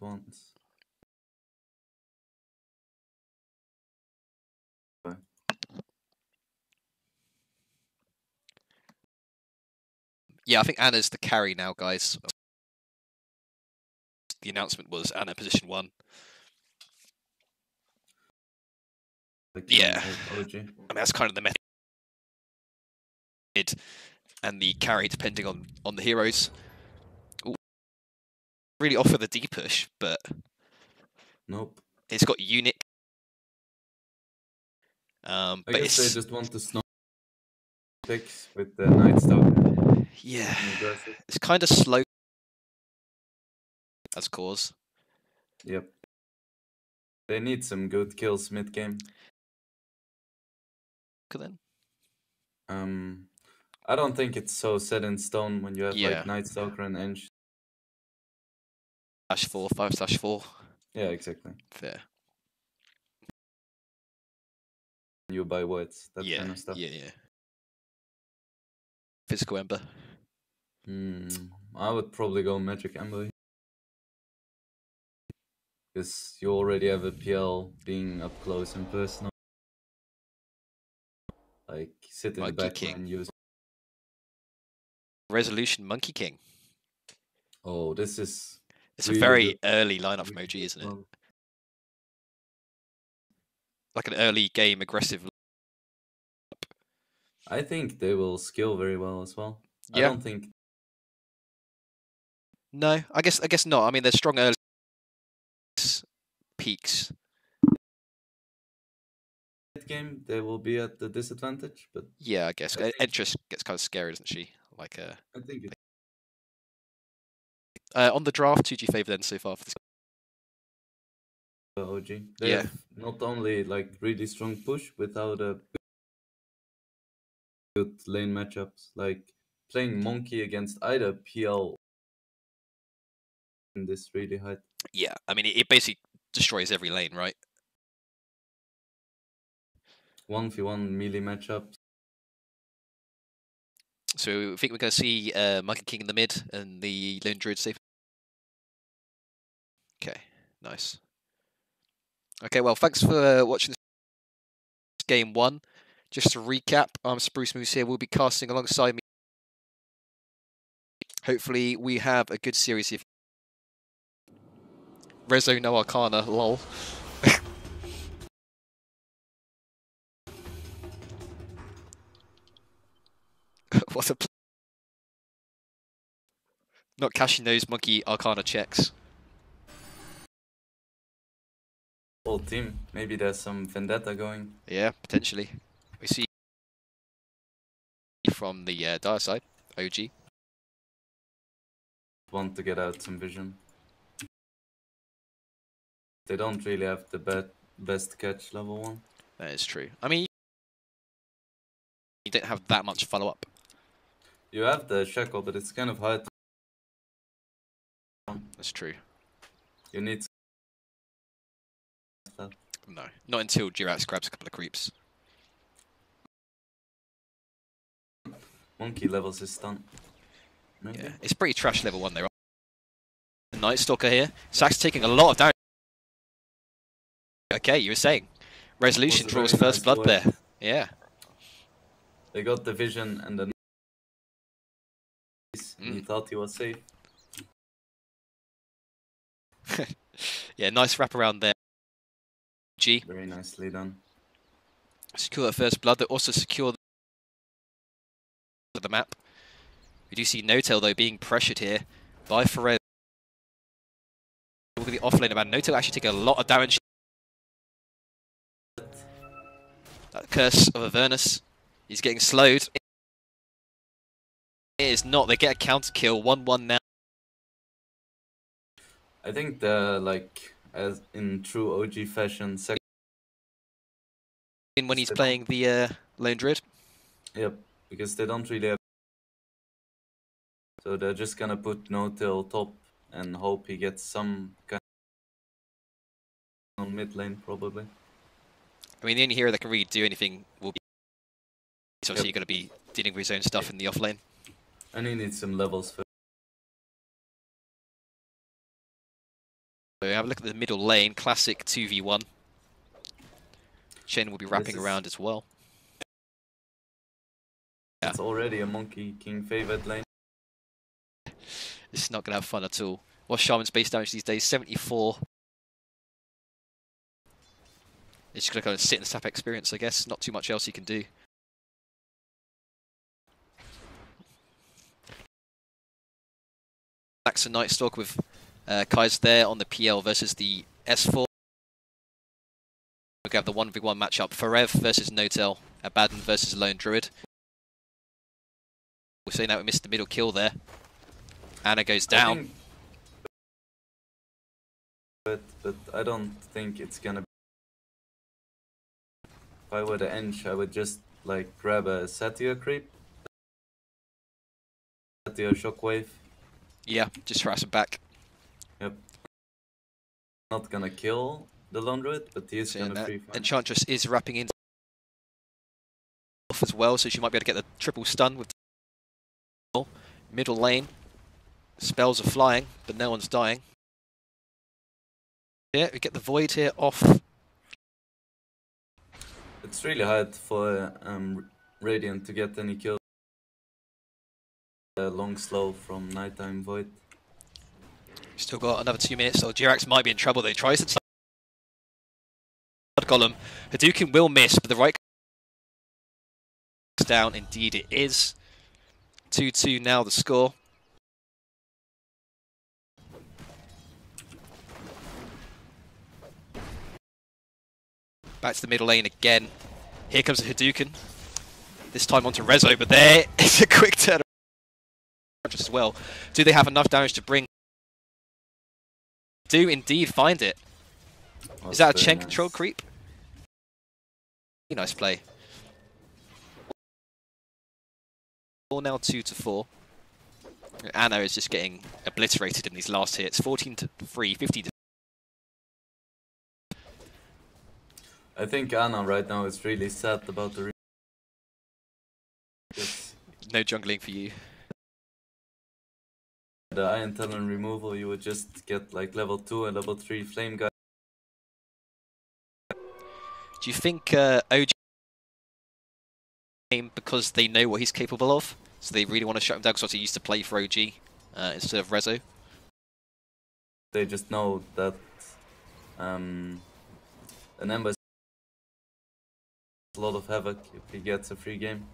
once. Yeah, I think Anna's the carry now, guys. The announcement was Anna position 1. Yeah, OG. I mean that's kind of the method, and the carry depending on the heroes. Ooh, really offer the D push, but nope. It's got unit. I but guess it's they just want to snow picks with the Night Stalker. Yeah, it's kind of slow as cause. Yep. They need some good kills mid game. Then. I don't think it's so set in stone when you have Yeah. like Night Stalker and Eng. /4, 5/4. Yeah, exactly. Fair. You buy words, that Yeah, kind of stuff. yeah. Physical Ember. I would probably go Magic Ember. Because you already have a PL being up close and personal. Like, sit in Monkey the back King. and use Resolution Monkey King. Oh, this is... It's really a very early lineup from OG, isn't it? Like an early game aggressive. I think they will skill very well as well. Yeah. I don't think... No, I guess not. I mean, they're strong early peaks. Game, they will be at the disadvantage, but... Yeah, I guess. Entrus gets kind of scary, doesn't she? Like, I think it... on the draft, 2G favor then so far for this. OG. They have not only like really strong push without a good lane matchups, like playing Monkey against either PL in this really high. Yeah, I mean it basically destroys every lane, right? 1v1 melee matchups. So I think we're going to see Monkey King in the mid and the Lone Druid safe. Okay, nice. Okay, well, thanks for watching this game 1. Just to recap, I'm Spruce Moose here. We'll be casting alongside me. Hopefully, we have a good series here. Rezo no Arcana, lol. What a... Not cashing those Monkey Arcana checks. Whole team. Maybe there's some vendetta going. Yeah, potentially. We see from the Dire side, OG. Want to get out some vision. They don't really have the best catch level 1. That is true. I mean, you don't have that much follow-up. You have the Shackle, but it's kind of hard to... That's true. You need... No, not until Jirax grabs a couple of creeps. Monkey levels his stun. Maybe? Yeah, it's pretty trash level 1 there. The Night Stalker here. Sax taking a lot of damage. Okay, you were saying. Resolution draws first blood there. Yeah. They got the vision and then he thought he was safe. Yeah, nice wraparound there. G. Very nicely done. Secure the first blood. They also secure the map. We do see No-Tail though being pressured here by Ferez. Look at the offlane about No-Tail actually taking a lot of damage. That curse of Avernus. He's getting slowed. It is not. They get a counter kill. 1-1 now. I think as in true OG fashion, second when he's playing the Lone Druid. Yep, because they don't really have. So they're just gonna put No-Tail top and hope he gets some kind of on mid lane probably. I mean, the only hero that can really do anything will be. So obviously, you're going to be dealing with his own stuff in the off lane. And he needs some levels first. So have a look at the middle lane, classic 2v1. Chen will be wrapping around as well. It's already a Monkey King favorite lane. This is not going to have fun at all. What's Shaman's base damage these days? 74. It's just going to go and sit in the sap experience, I guess. Not too much else he can do. Max and Nightstalk with Kai's there on the PL versus the S4. We have the 1v1 matchup. Forev versus Notel. Abaddon versus Lone Druid. We're saying that we missed the middle kill there. Anna goes down. But I don't think it's gonna be. If I were the Ench, I would just like grab a Satyr creep. Satyr shockwave. Yeah, just harass him back. Yep. Not gonna kill the Lone Druid, but he is gonna free fight. Enchantress is wrapping in off as well, so she might be able to get the triple stun with the middle lane. Spells are flying, but no one's dying. Yeah, we get the Void here off. It's really hard for Radiant to get any kills. Long slow from Nighttime Void. Still got another 2 minutes, so Jirax might be in trouble though. Tries to Golem. Hadouken will miss, but the right down. Indeed it is. 2-2 now the score. Back to the middle lane again. Here comes the Hadouken. This time onto Rezo, but there is a quick turn as well. Do they have enough damage to bring? Do indeed find it. Is that a Chen control creep? Nice play. All now 2-4. Anna is just getting obliterated in these last hits. 14-3, 50. I think Anna right now is really sad about the. No jungling for you. The Iron Talon removal, you would just get like level 2 and level 3 flame guy. Do you think OG came because they know what he's capable of? So they really want to shut him down because he used to play for OG instead of Rezo? They just know that an Ember is a lot of havoc if he gets a free game.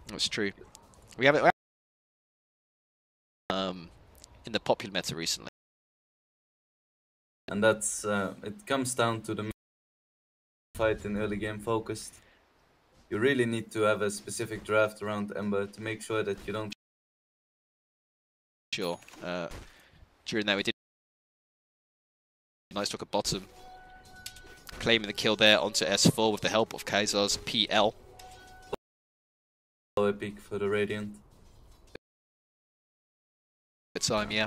That's true. We have it in the popular meta recently. And that's it comes down to the fight in early game focused. You really need to have a specific draft around Ember to make sure that you don't. Sure. During that we did nice talk at bottom. Claiming the kill there onto S4 with the help of Kaiser's PL. So epic for the Radiant. Good time, yeah.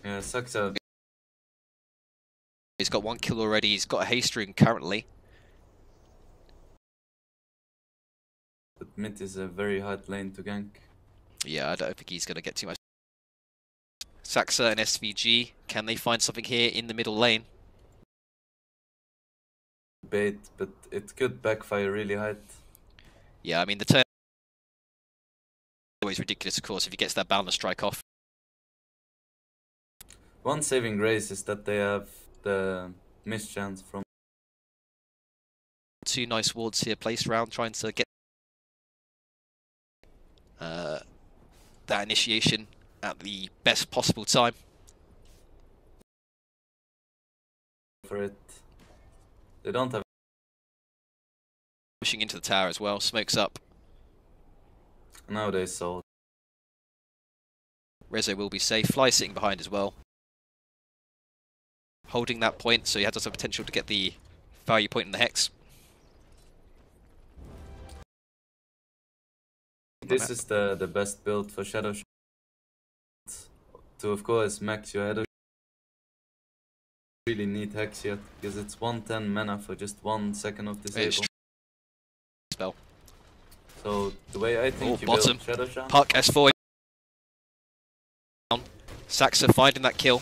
Yeah, sucks out. He's got 1 kill already, he's got a haste ring currently. But mid is a very hard lane to gank. Yeah, I don't think he's going to get too much. Saxa and SVG, can they find something here in the middle lane? Bait, but it could backfire really hard. Yeah, I mean the turn is always ridiculous, of course, if he gets that boundless strike off. One saving grace is that they have the mischance from 2 nice wards here placed around, trying to get that initiation at the best possible time. For it. They don't have. Pushing into the tower as well, smokes up. Now they sold. Rezo will be safe, Fly sitting behind as well. Holding that point, so he has the potential to get the value point in the Hex. This is the best build for Shadow to, of course, max your header. Really need Hex yet, because it's 110 mana for just 1 second of disable. Spell. So the way I think you bottom. build Shadow Shaman. Puck S4. Saxa finding that kill.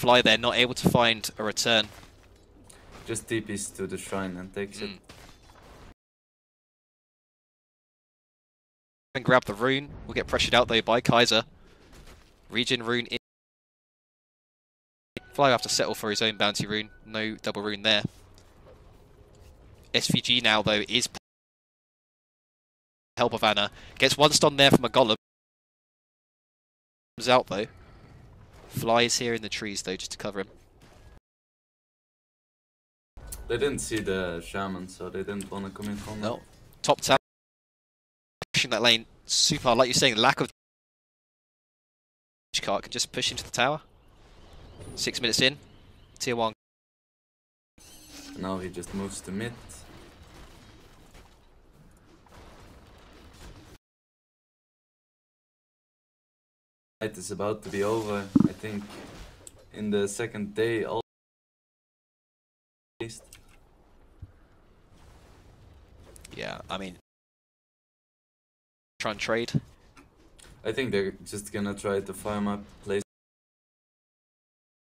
Fly there, not able to find a return. Just TPs to the shrine and takes it. And grab the rune. We'll get pressured out though by Kaiser. Regen rune in. Fly will have to settle for his own bounty rune. No double rune there. SVG now though is help of Anna. Gets one stun there from a golem. Comes out though. Fly is here in the trees though, just to cover him. They didn't see the shaman, so they didn't want to commit on that. No. Top tower. Pushing that lane super hard. Like you're saying, lack of cart can just push into the tower. 6 minutes in. Tier 1. Now he just moves to mid. It is about to be over, I think, in the second day at least. Yeah, I mean, try and trade. I think they're just gonna try to farm up place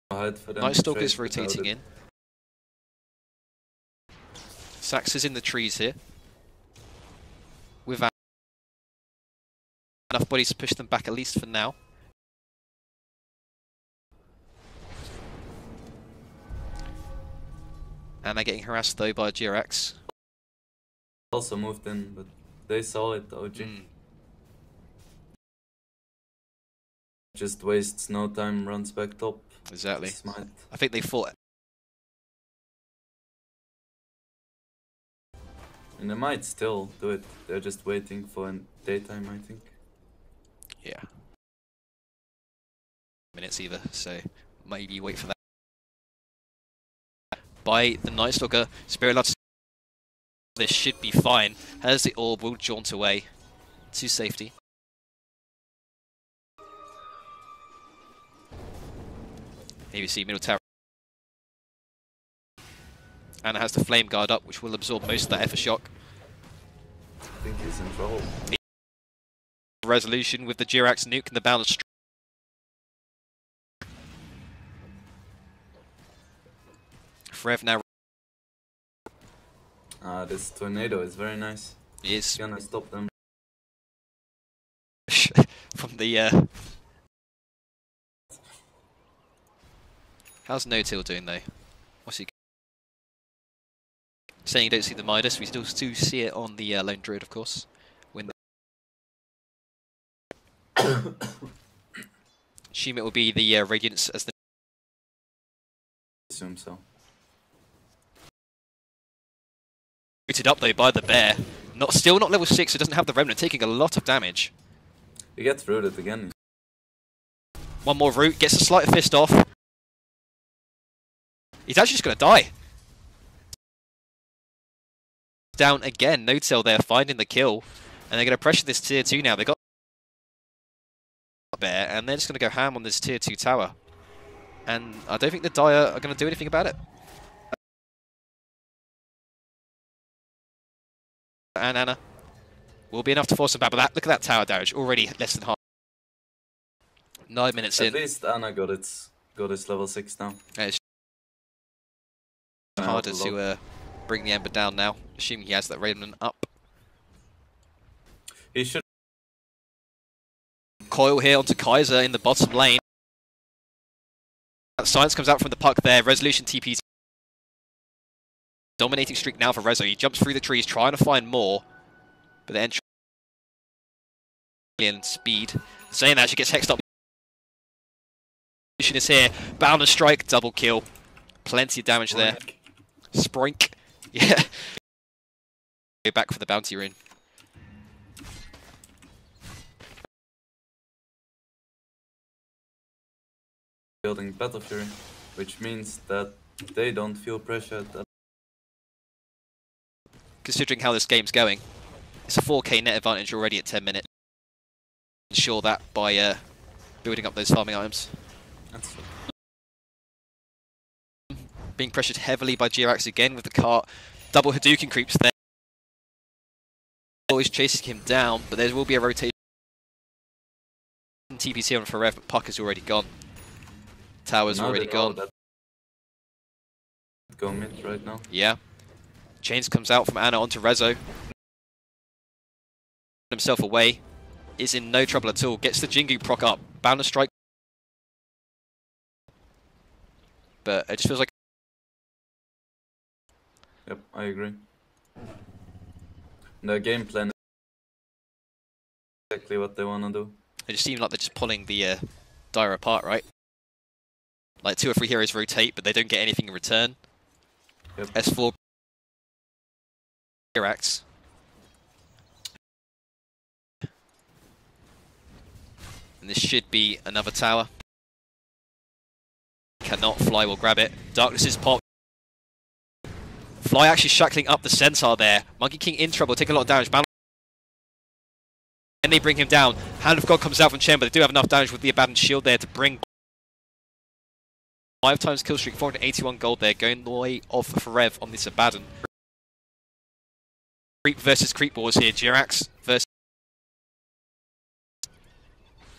ahead for them. Night Stalker is rotating in. Sax is in the trees here. With enough bodies to push them back at least for now. And they're getting harassed though by GRX. Also moved in, but they saw it, OG. Just wastes no time, runs back top. Exactly. Smite. I think they fought. And they might still do it. They're just waiting for daytime, I think. Yeah. Minutes either, so maybe wait for that. By the Night Stalker, Spirit Lord. This should be fine. Has the orb, will jaunt away to safety. Here we see middle tower. Anna has the flame guard up, which will absorb most of that Effershock. I think he's in trouble. Resolution with the Jirax nuke and the balance. Frev now. This tornado is very nice. Is gonna stop them. from the. How's No-Till doing though? What's he saying? You don't see the Midas. We still do see it on the Lone Druid, of course. When assume it will be the Radiance as the. Assume so. Booted up though by the bear. Still not level 6, so doesn't have the Remnant, taking a lot of damage. He gets rooted again. One more root, gets a slight fist off. He's actually just going to die. Down again, No-Till there, finding the kill. And they're going to pressure this tier 2 now. They got bear, and they're just going to go ham on this tier 2 tower. And I don't think the Dire are going to do anything about it. And Anna will be enough to force them back, but look at that tower damage, already less than half. 9 minutes in. At least Anna got his level 6 now. Yeah, it's harder to bring the Ember down now, assuming he has that Remnant up. He should. Coil here onto Kaiser in the bottom lane. Science comes out from the puck there, Resolution TPs. Dominating streak now for Rezo. He jumps through the trees, trying to find more. But then speed. Saying that, she gets hexed up. Is here. Bound and strike, double kill. Plenty of damage there. Sproink. Yeah. Go back for the bounty rune. Building Battle Fury, which means that they don't feel pressured. Considering how this game's going, it's a 4k net advantage already at 10 minutes. Ensure that by building up those farming items. That's true. Being pressured heavily by Jirax again with the cart. Double Hadouken creeps there. Always chasing him down, but there will be a rotation. TP's here on Forever, but Puck is already gone. tower's Now already they know gone. that go mid right now. Yeah. Chains comes out from Ana onto Rezo. Himself away. Is in no trouble at all. Gets the Jingu proc up. Bound to strike. But it just feels like... Yep, I agree. The game plan is exactly what they want to do. It just seems like they're just pulling the Dire apart, right? Like 2 or 3 heroes rotate, but they don't get anything in return. Yep. S4 Irax. And this should be another tower. Cannot. Fly will grab it. Darkness is popped. Fly actually shackling up the Centaur there. Monkey King in trouble, taking a lot of damage. And they bring him down. Hand of God comes out from Chen, but they do have enough damage with the Abandoned Shield there to bring 5 times kill streak, 481 gold there, going the way of Forev on this Abaddon. Creep versus Creep wars here. Jirax versus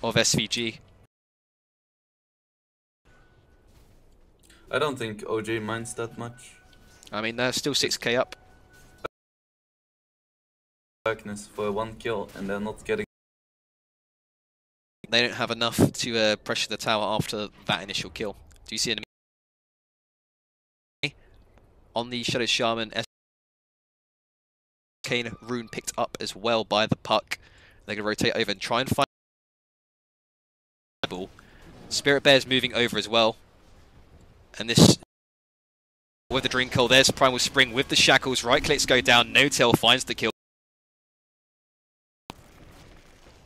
of SVG. I don't think OG minds that much. I mean, they're still 6k up. Darkness for 1 kill, and they're not getting. They don't have enough to pressure the tower after that initial kill. Do you see enemy on the Shadow Shaman? Kane rune picked up as well by the puck. They're going to rotate over and try and find ball. Spirit Bear's moving over as well. And this with the Drink Hole, there's Primal Spring with the shackles. Right clicks go down. No Tail finds the kill.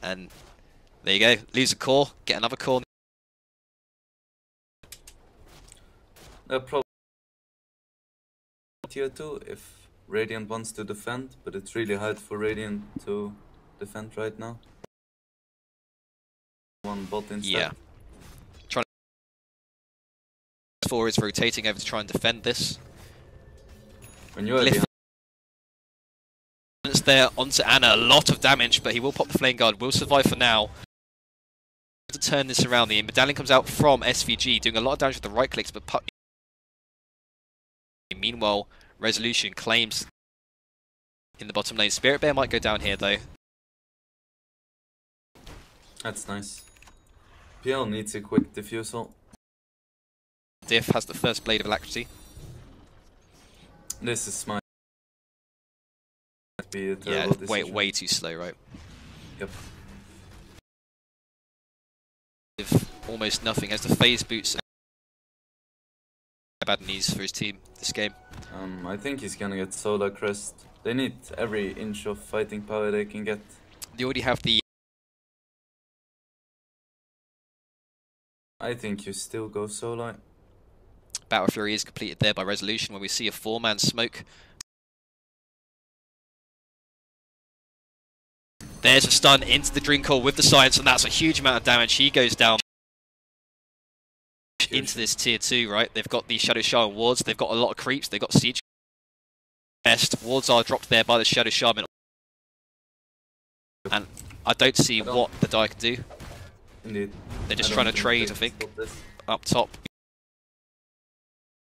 And there you go. Lose a core, get another core. They're probably tier 2 if Radiant wants to defend, but it's really hard for Radiant to defend right now. One bot instead. Yeah. Trying to 4 is rotating over to try and defend this. When you are behind, there onto Ana, a lot of damage, but he will pop the Flame Guard, will survive for now. To turn this around, the medallion comes out from SVG, doing a lot of damage with the right clicks, but puck. Meanwhile, Resolution claims in the bottom lane. Spirit Bear might go down here though. that's nice. PL needs a quick diffusal. Diff has the first Blade of Alacrity. This is smart. Be a Yeah, terrible decision. way too slow, right? Yep. With almost nothing, has the phase boots. Bad knees for his team this game. I think he's gonna get Solar Crest. They need every inch of fighting power they can get. They already have the. I think you still go Solar. Battle Fury is completed there by Resolution, where we see a 4-man smoke. There's a stun into the Drink Hole with the Science, and that's a huge amount of damage. He goes down into this tier 2, right? They've got the Shadow Shaman wards, they've got a lot of creeps, they've got Siege. Best wards are dropped there by the Shadow Shaman. And I don't see what the die can do. Indeed. They're just trying to trade, I think, up top.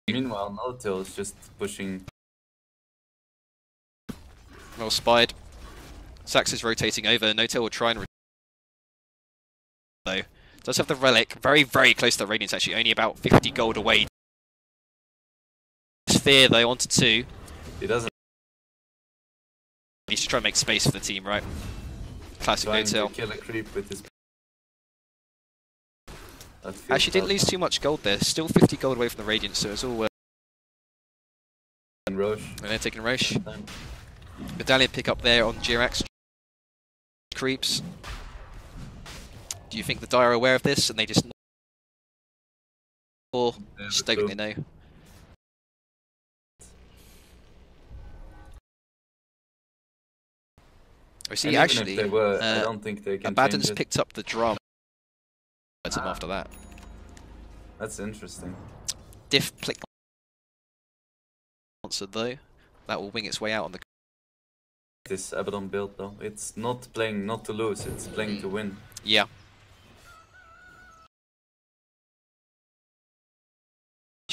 Meanwhile, No-Tail is just pushing. Well spied. Sax is rotating over. No-Tail will try and though. Does have the relic. Very close to the Radiance actually. Only about 50 gold away. Sphere though onto 2. He doesn't. He's just trying to make space for the team, right? Classic Trying No-Tail. to kill a creep with his. Actually didn't lose too much gold there. Still 50 gold away from the Radiance, so it's all And Roche. and they're taking Roche. Medallion pick up there on Jirax. Creeps. Do you think the Dire are aware of this and they just or just don't think they know? We see actually If they were, I don't think they can Abaddon's change it. picked up the drum after that. That's interesting. Diff plick answered though. That will wing its way out on the This Abaddon build though, it's not playing not to lose, it's playing to win. yeah.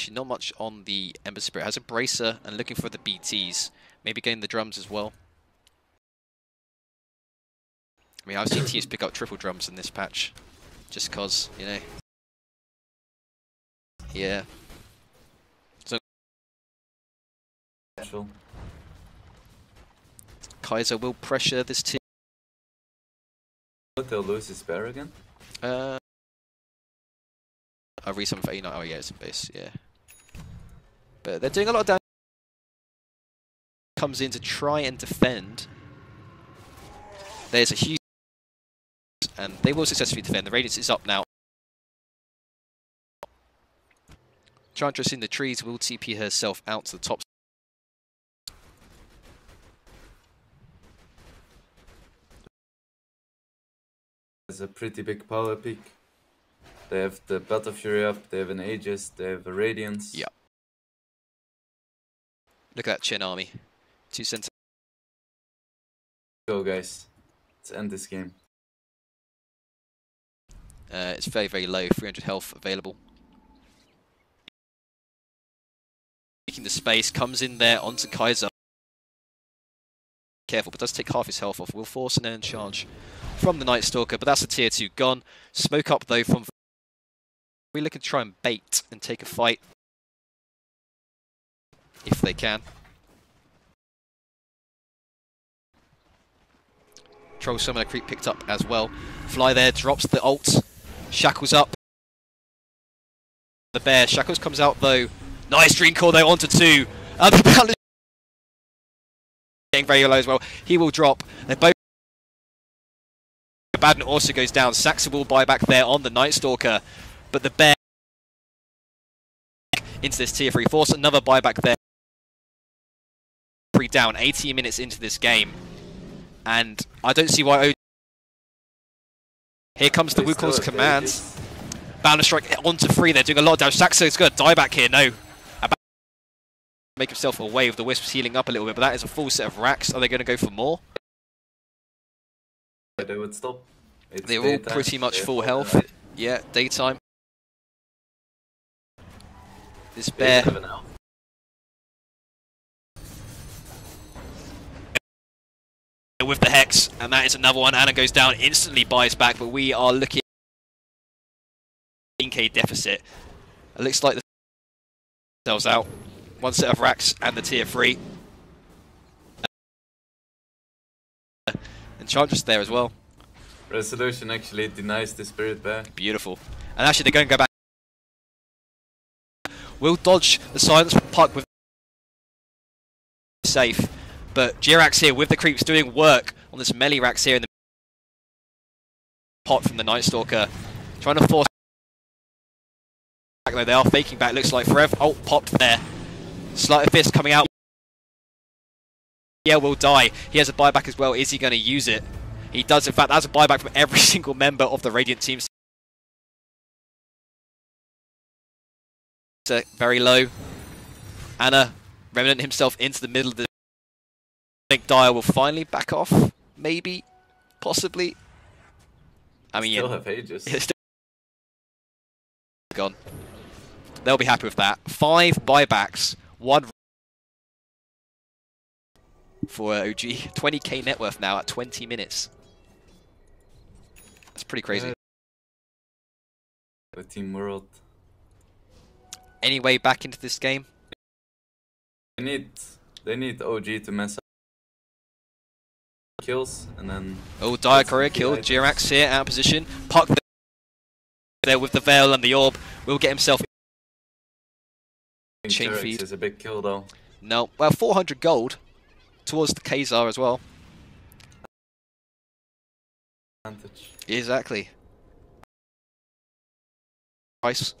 Resolution, not much on the Ember Spirit. Has a Bracer and looking for the BTs. Maybe getting the drums as well. I mean, I've seen teams pick up triple drums in this patch. Just cause, you know. Yeah. So Kaiser will pressure this team. They'll lose his bear again? I'll read something for 89. Oh yeah, it's in base, yeah. But they're doing a lot of damage. Comes in to try and defend. There's a huge, and they will successfully defend. The Radiance is up now. Chantress in the trees will TP herself out to the top. There's a pretty big power peak. They have the Battle Fury up, they have an Aegis, they have a Radiance. Yeah. Look at that Chen army. 2 center. Go guys. Let's end this game. It's very, very low. 300 health available. Taking the space, comes in there onto Kaiser. Careful, but does take half his health off. Will force an end charge from the Night Stalker, but that's a tier 2 gone. Smoke up though from. We're looking to try and bait and take a fight if they can. Troll Summoner creep picked up as well. Fly there, drops the ult. Shackles up. The bear. Shackles comes out though. Nice Dream Core though onto 2. The Balance getting very low as well. He will drop. They both. Abaddon also goes down. Saxa will buy back there on the Night Stalker. But the bear into this tier 3. Force another buyback there. 3 down. 18 minutes into this game. And I don't see why. Here comes the Wukong's commands. Bound to strike onto 3. They're doing a lot of damage. Saxo is going to die back here. No. Make himself away with the Wisps healing up a little bit. But that is a full set of racks. Are they going to go for more? They would stop. They're all pretty much full health. Yeah, daytime. This bear. With the Hex, and that is another one. Anna goes down, instantly buys back, but we are looking at 18k deficit. It looks like the themselves out. 1 set of racks and the tier 3. And Chantress there as well. Resolution actually denies the Spirit Bear. Beautiful. And actually they're going to go back. We'll dodge the Silence Puck with safe. But Jirax here with the creeps doing work on this melee racks here in the pot from the Night Stalker. Trying to force back though. They are faking back, looks like forever. Oh, popped there. Sleight of Fist coming out. Yeah, will die. He has a buyback as well. Is he going to use it? He does. In fact, that's a buyback from every single member of the Radiant team. Very low. Anna, Remnant himself into the middle of the. I think Dire will finally back off. Maybe. Possibly. I mean, still have Aegis. Gone. They'll be happy with that. 5 buybacks. 1 for OG. 20k net worth now at 20 minutes. That's pretty crazy. The Team World. Any way back into this game? They need OG to mess up kills and then. Oh, Dire Courier killed. Jirax here out of position. Puck there with the Veil and the Orb. Will get himself. Chain feed is a big kill though. No, well, 400 gold towards the Khazar as well. Advantage. Exactly. Price.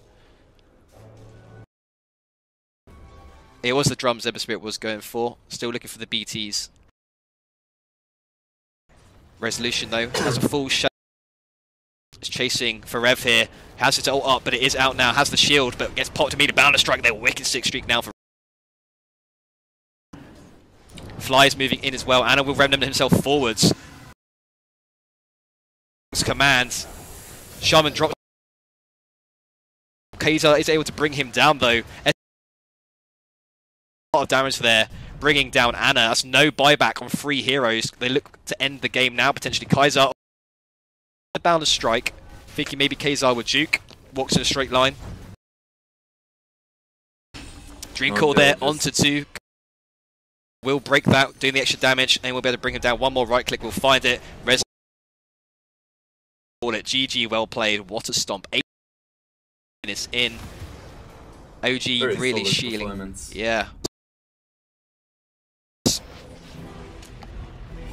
It was the drums Ember Spirit was going for. Still looking for the BTs. Resolution though has a full shot. It's chasing Forev here. Has it ult up, but it is out now. Has the shield, but gets popped immediately. Bound to strike their wicked 6 streak now for. Fly is moving in as well. Anna will remnant himself forwards. Commands. Shaman drops. Khazar is able to bring him down though. lot of damage there, bringing down Anna. That's no buyback on 3 heroes. They look to end the game now, potentially. Kaiser bound to strike, thinking maybe Kaiser would juke. Walks in a straight line. Dreamcore there onto 2. Will break that, doing the extra damage, and we'll be able to bring him down. One more right click, we'll find it. Call it GG, well played. What a stomp. 8 minutes in. OG Very really shielding. Yeah.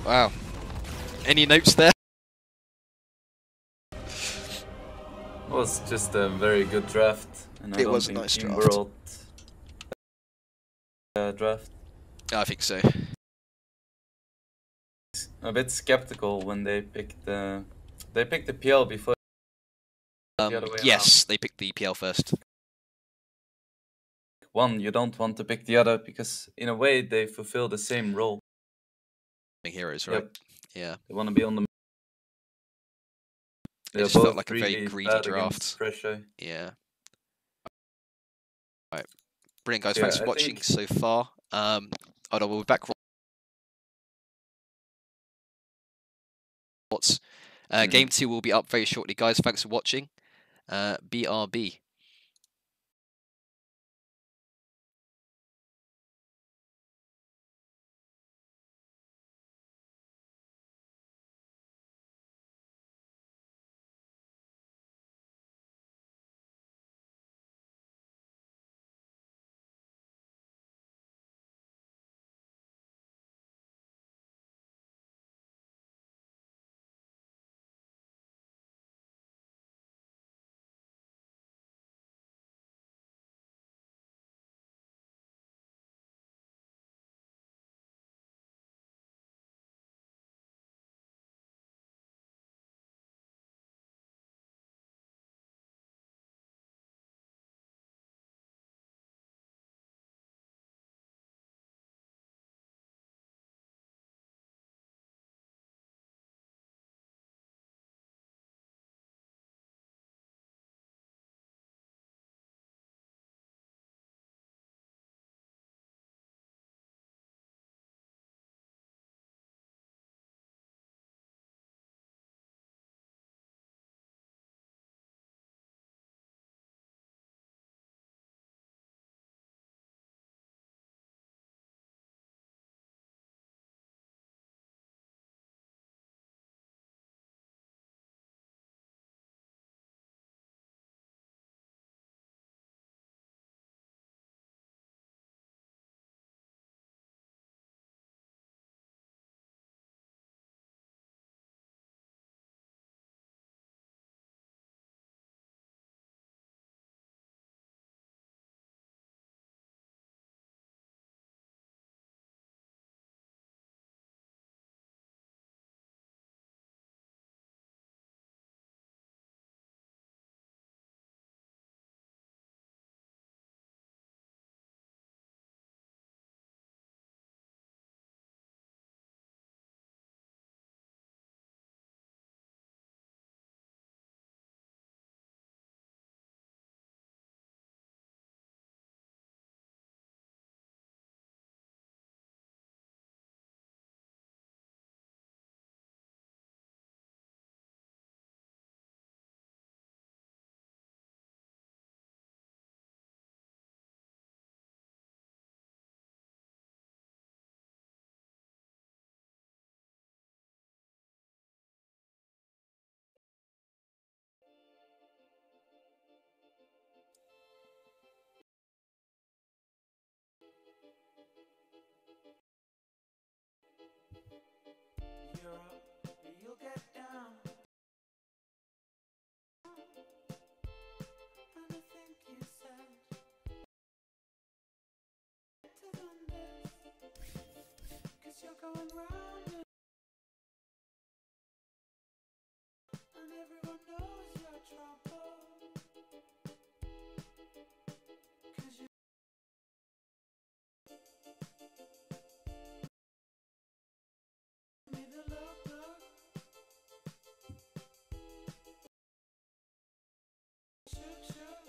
Wow. Any notes there? It was just a very good draft. And it was a nice draft. Draft. I think so. A bit skeptical when they picked the PL before. Yes, they picked the PL first. One, you don't want to pick the other because in a way they fulfill the same role. Heroes, right? Yep. Yeah. They want to be on the. It just felt like a very greedy draft. Yeah. Right. Brilliant, guys. Thanks for watching so far. We'll be back. Game 2 will be up very shortly, guys. Thanks for watching. BRB. You'll get down. And I think you said to them this, 'cause you're going round and everyone knows you're trouble. 'Cause you me the look. Shook.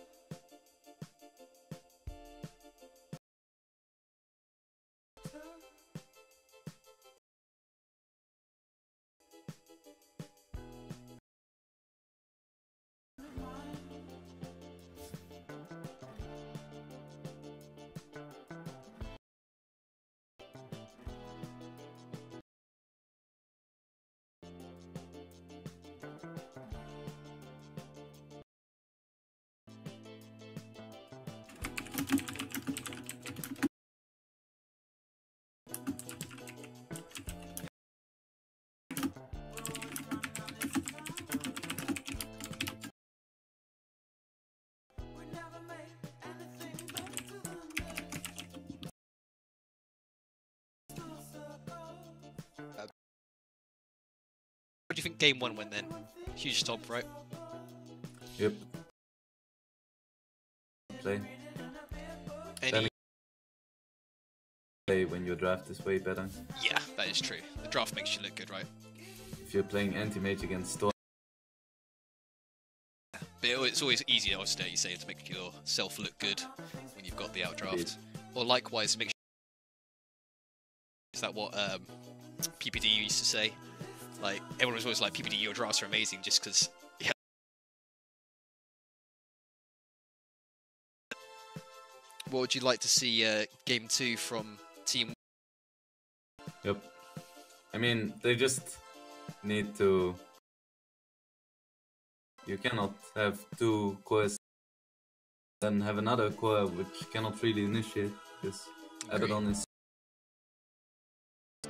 think game 1 went then? Huge stomp, right? Yep. Play. Any... Play when your draft is way better. Yeah, that is true. The draft makes you look good, right? If you're playing anti-mage against Storm. But it's always easier, obviously, you say, to make yourself look good when you've got the outdraft. Or likewise, make sure... Is that what PPD used to say? Like, everyone was always like, PPD, your drafts are amazing, just because... Yeah. What would you like to see game 2 from Team? Yep. I mean, they just need to... You cannot have 2 cores, then have another core which cannot really initiate, because Abaddon is...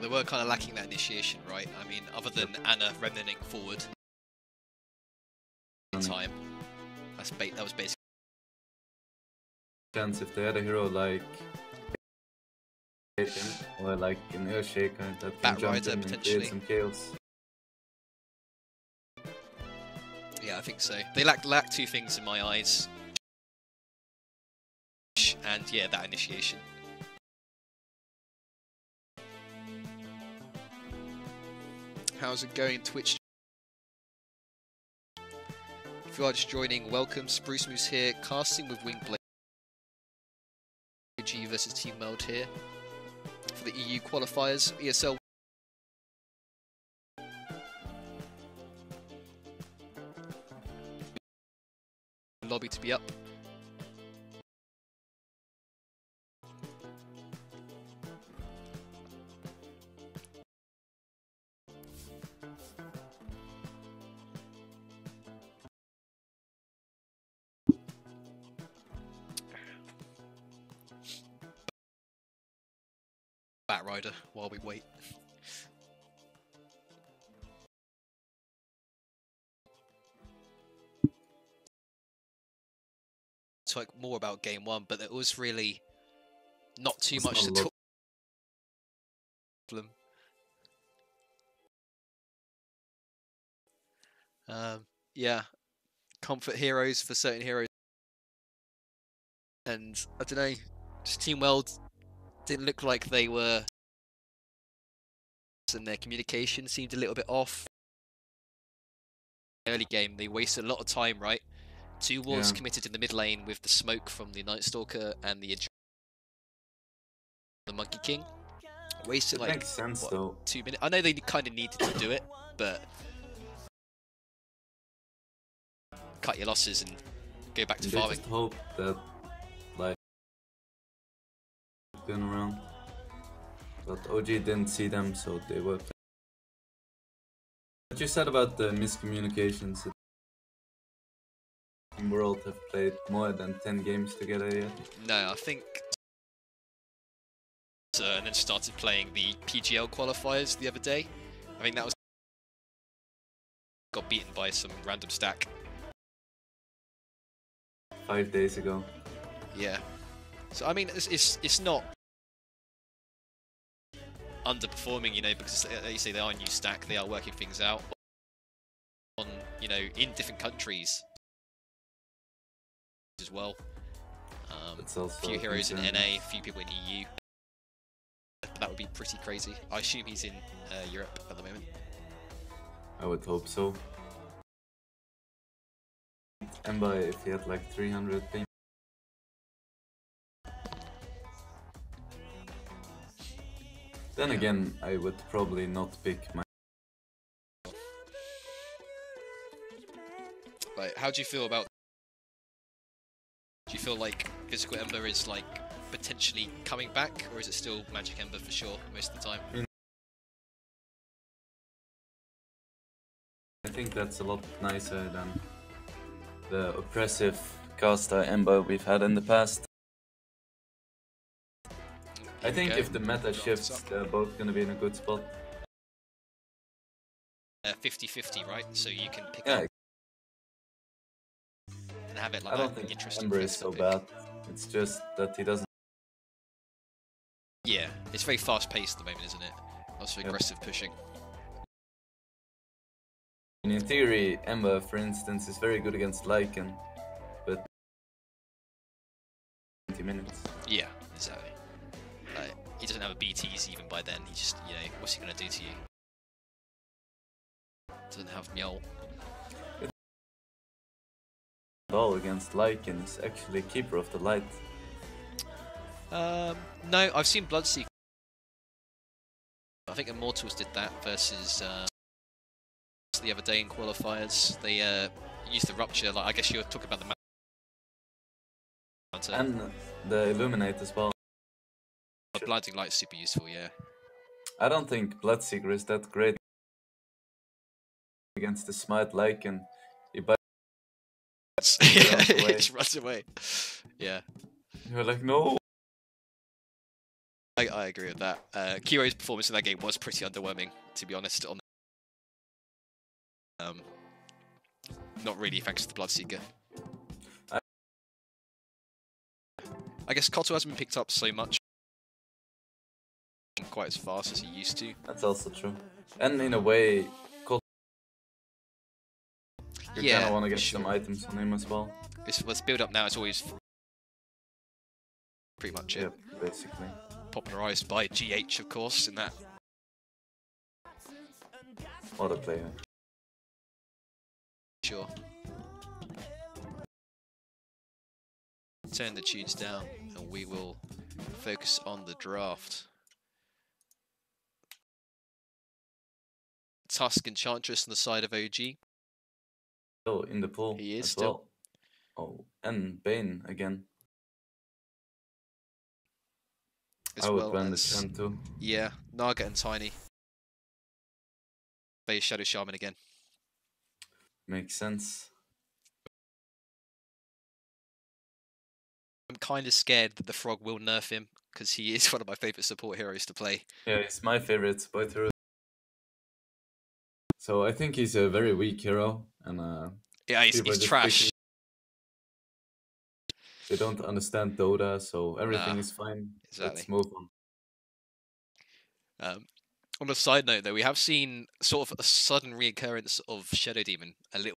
They were kind of lacking that initiation, right? I mean, other than Anna remnanting forward in time, that was basically... Chance if they had a hero like... or like an Earthshaker that can jump in and create some chaos. Yeah, I think so. They lack 2 things in my eyes. And yeah, that initiation. How's it going, Twitch? If you are just joining, welcome. Spruce Moose here, casting with Wingblade. G versus Team Meld here for the EU qualifiers, ESL. Lobby to be up. Bat Rider while we wait. Talk more about game 1, but there was really not too much to talk about. Yeah, comfort heroes for certain heroes, and I don't know, just Team Weld didn't look like they were, and their communication seemed a little bit off. Early game, they wasted a lot of time, right? 2 wards committed in the mid lane with the smoke from the Night Stalker and the Monkey King. Wasted like makes sense, what, though. 2 minutes. I know they kind of needed to do it, but cut your losses and go back to farming. Just hope that like turn around, but OG didn't see them, so they were. What you said about the miscommunications. World have played more than 10 games together yet? No, I think and then started playing the PGL qualifiers the other day. I think that was got beaten by some random stack 5 days ago. Yeah. So I mean, it's not underperforming, you know, because like you say, they are a new stack, they are working things out on, you know, in different countries as well. A few heroes in NA, a few people in EU. That would be pretty crazy. I assume he's in Europe at the moment. I would hope so. Ember, if he had like 300 ping. Then again, I would probably not pick my... Right, how do you feel about... Do you feel like Physical Ember is like potentially coming back, or is it still Magic Ember for sure most of the time? I think that's a lot nicer than the oppressive caster Ember we've had in the past. I think if the meta shifts, they're both gonna be in a good spot. 50-50, right? So you can pick up and have it like I don't that. think Ember is so bad. It's just that he doesn't... Yeah, it's very fast paced at the moment, isn't it? Lots of aggressive pushing. In theory, Ember, for instance, is very good against Lycan, but 20 minutes. Yeah, exactly. He doesn't have a BTs even by then. He just, you know, what's he gonna do to you? Doesn't have Mjol. All against Lycan is actually Keeper of the Light. No, I've seen Bloodseeker. I think Immortals did that versus the other day in qualifiers. They used the Rupture. Like I guess you were talking about the Mountain. And the Illuminate as well. Blinding Light's super useful, yeah. I don't think Bloodseeker is that great against the Smite Lycan. He It just runs away. Yeah. You're like, no. I agree with that. Kiro's performance in that game was pretty underwhelming, to be honest. Not really, thanks to the Bloodseeker. I guess Koto hasn't been picked up so much, quite as fast as he used to. That's also true. And in a way, you kind of want to get some items on him as well. Let's build up now. It's always pretty much it. Yep, basically. Popularized by GH, of course, in that. What a player. Sure. Turn the tunes down, and we will focus on the draft. Tusk Enchantress on the side of OG. Oh, in the pool. He is as still. Well. Oh, and Bane again. As I would well ban as, the Chen too. Yeah, Naga and Tiny. Play Shadow Shaman again. Makes sense. I'm kind of scared that the Frog will nerf him, because he is one of my favourite support heroes to play. Yeah, he's my favorite support hero. So I think he's a very weak hero, and yeah, he's trash. They don't understand Dota, so everything is fine. Exactly. Let's move on. On a side note, though, we have seen sort of a sudden reoccurrence of Shadow Demon a little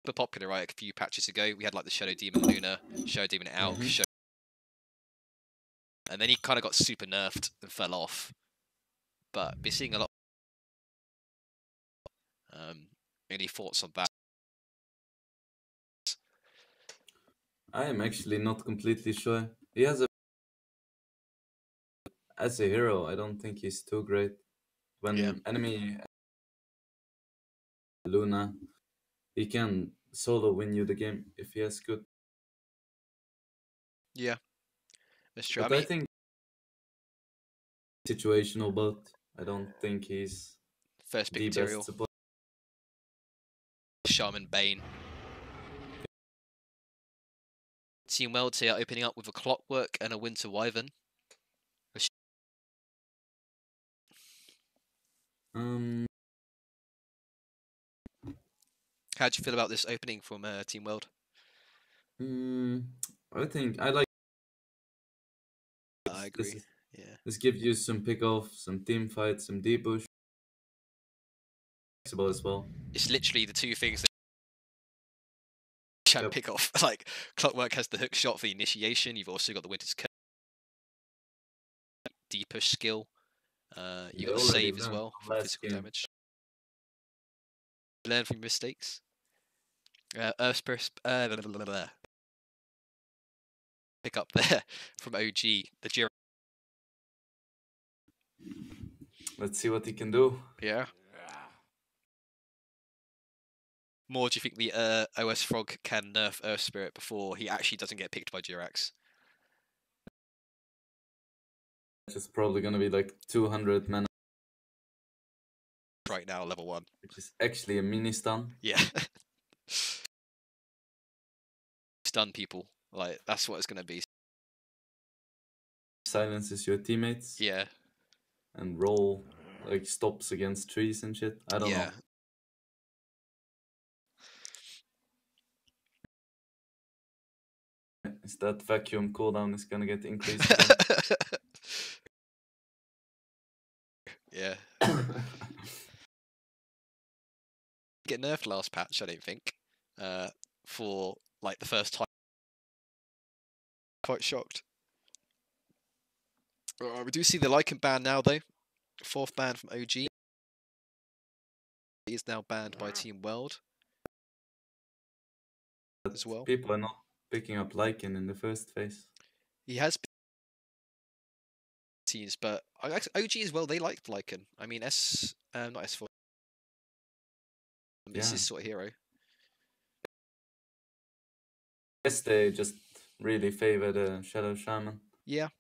bit popular, right? A few patches ago, we had like the Shadow Demon Luna, Shadow Demon Alk, and then he kind of got super nerfed and fell off. But we're seeing a lot. Any thoughts on that? I am actually not completely sure. He has as a hero, I don't think he's too great. When enemy Luna, he can solo win you the game if he has good. Yeah, that's true. But I think situational, but I don't think he's first big the material. best support. Shaman Bane. Team Worlds here opening up with a Clockwork and a Winter Wyvern. How do you feel about this opening from Team World? I think I like. I agree. Yeah. This gives you some pick off, some team fight, some deep push. Flexible as well. It's literally the two things that you can pick off. Like Clockwork has the hook shot for the initiation. You've also got the Winter's Curse, deep push skill. You got the save as well for physical damage. Learn from mistakes. Earthspurs. Pick up there from OG the Jira. Let's see what he can do. Yeah. More, do you think the OS Frog can nerf Earth Spirit before he actually doesn't get picked by Jirax? It's probably gonna be like 200 mana. Right now, level 1. Which is actually a mini stun. Yeah. Stun people. Like, that's what it's gonna be. Silences your teammates. Yeah. And roll, like, stops against trees and shit. I don't know. Is that vacuum cooldown is gonna get increased again? Yeah. get nerfed last patch, I don't think. For like the first time. Quite shocked. We do see the Lycan ban now though. 4th ban from OG. He is now banned by Team World But as well. people are not picking up Lycan in the first phase. He has been teams, but OG as well, they liked Lycan. I mean not S4. This Yeah. is sort of hero. I guess they just really favor the Shadow Shaman. Yeah.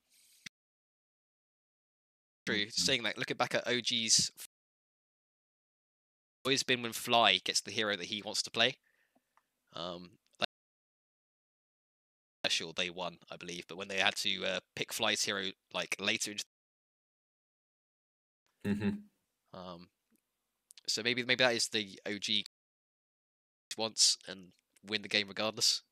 True. Saying that, looking back at OG's always been when Fly gets the hero that he wants to play. Like special they won, I believe, but when they had to pick Fly's hero like later so maybe that is the OG once and win the game regardless.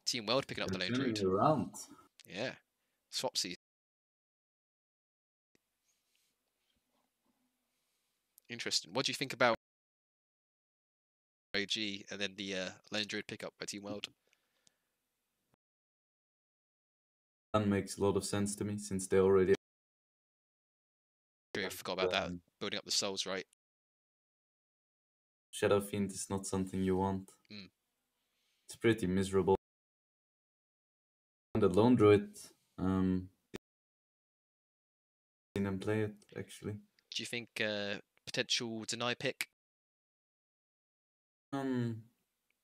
Team World picking up the lane druid. Around. Yeah. Swapsies. Interesting. What do you think about OG and then the lane druid pickup by Team World? That makes a lot of sense to me since they already. I forgot about that. Building up the souls, right? Shadow Fiend is not something you want. Mm. It's pretty miserable. And the Lone Druid, seen them play it actually. Do you think potential deny pick? I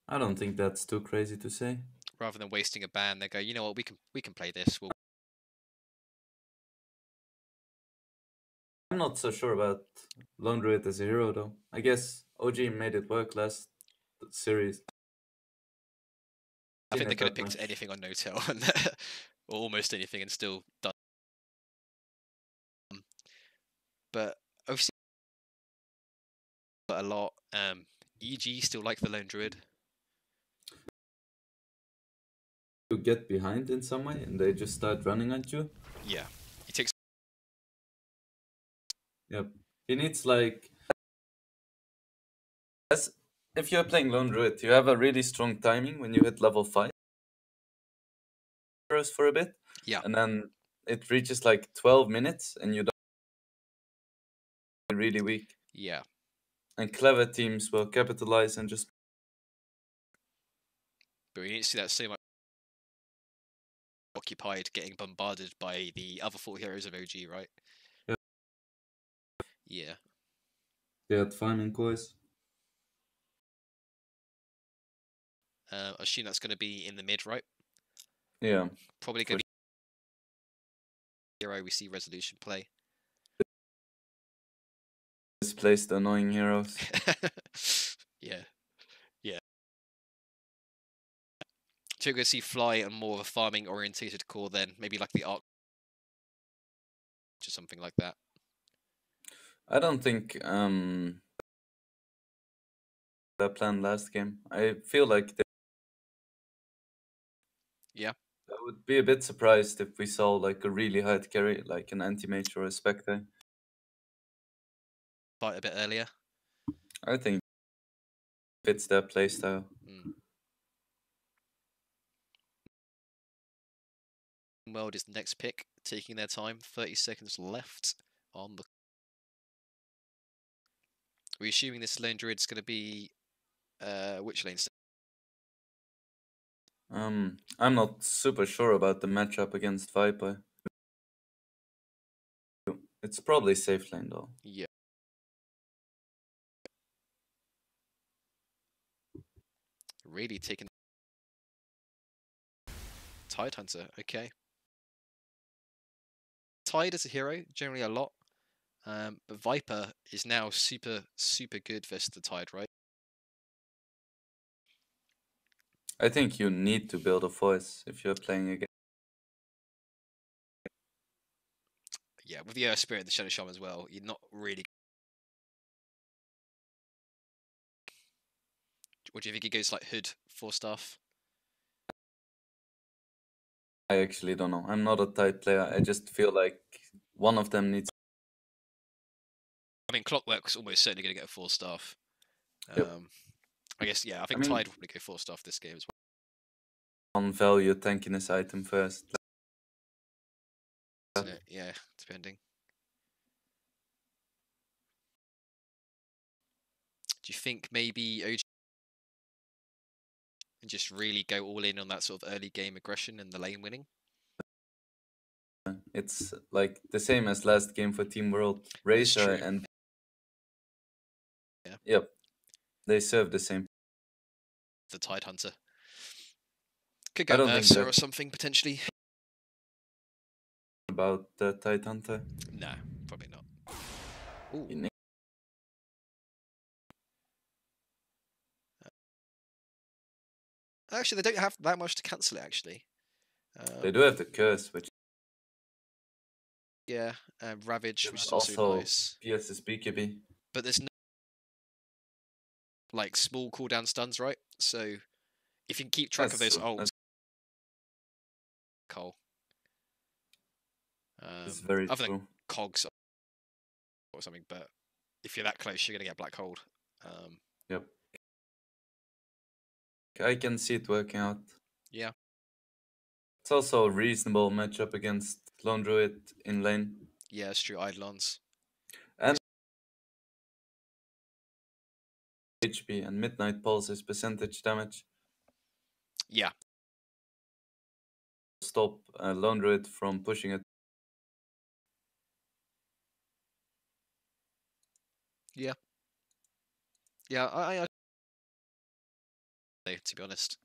don't think that's too crazy to say. Rather than wasting a ban, they go, you know what, we can play this. I'm not so sure about Lone Druid as a hero though. I guess OG made it work last series. I think they could have picked anything on No-Tail and or almost anything and still done. But obviously a lot. EG still like the Lone Druid. You get behind in some way and they just start running at you. Yeah, he takes. Yep, he needs like. If you're playing Lone Druid, you have a really strong timing when you hit level 5 for a bit. Yeah. And then it reaches like 12 minutes and you don't really weak. Yeah. And clever teams will capitalize and just. But we need to see that so much occupied getting bombarded by the other 4 heroes of OG, right? Yeah. Yeah. They had fun in course. I assume that's going to be in the mid, right? Yeah. Probably going to be hero we see Resolution play. Displaced annoying heroes. Yeah. Yeah. So you're going to see Fly and more of a farming orientated core then, maybe like the Arc or something like that. I don't think that planned last game. I feel like Yeah. I would be a bit surprised if we saw like a really hard carry, like an anti-mage or a Spectre. Fight a bit earlier. I think it fits their playstyle. World is the next pick, taking their time. 30 seconds left on the. We're assuming this lane druid's going to be which lane? I'm not super sure about the matchup against Viper. It's probably safe lane though. Yeah. Really taking. Tide Hunter, okay. Tide as a hero, generally a lot. But Viper is now super good versus the Tide, right? I think you need to build a voice if you're playing again. Yeah, with the Spirit and the Shadow Shaman as well, you're not really. What do you think he goes like Hood, 4-staff? I actually don't know. I'm not a Tide player. I just feel like one of them needs I mean, Clockwork's almost certainly going to get a 4-staff. Yep. I guess, yeah, I think Tide will probably go 4-staff this game as well. On value, tanking his item first. Isn't it? Yeah, depending. Do you think maybe OG and just really go all in on that sort of early game aggression and the lane winning? It's like the same as last game for Team World. Razor true. and Yeah. Yep, they serve the same. The Tide Hunter. Could I go don't think Mercer that- or something potentially. About the Tide Hunter. No, probably not. Ooh. You need- Actually, they don't have that much to cancel it. Actually, They do have the curse, which yeah, Ravage, which is also also nice. pierces BKB. But there's no like small cooldown stuns, right? So if you can keep track of those True. ults, Cole. It's very Other true. than cogs or something, but if you're that close, you're gonna get black hold. Yep. I can see it working out. Yeah. It's also a reasonable matchup against Lone Druid in lane. Yeah, it's true. Eidolons. And HP and Midnight Pulse is percentage damage. Yeah. Stop Lone Druid from pushing it. Yeah. Yeah, I to be honest.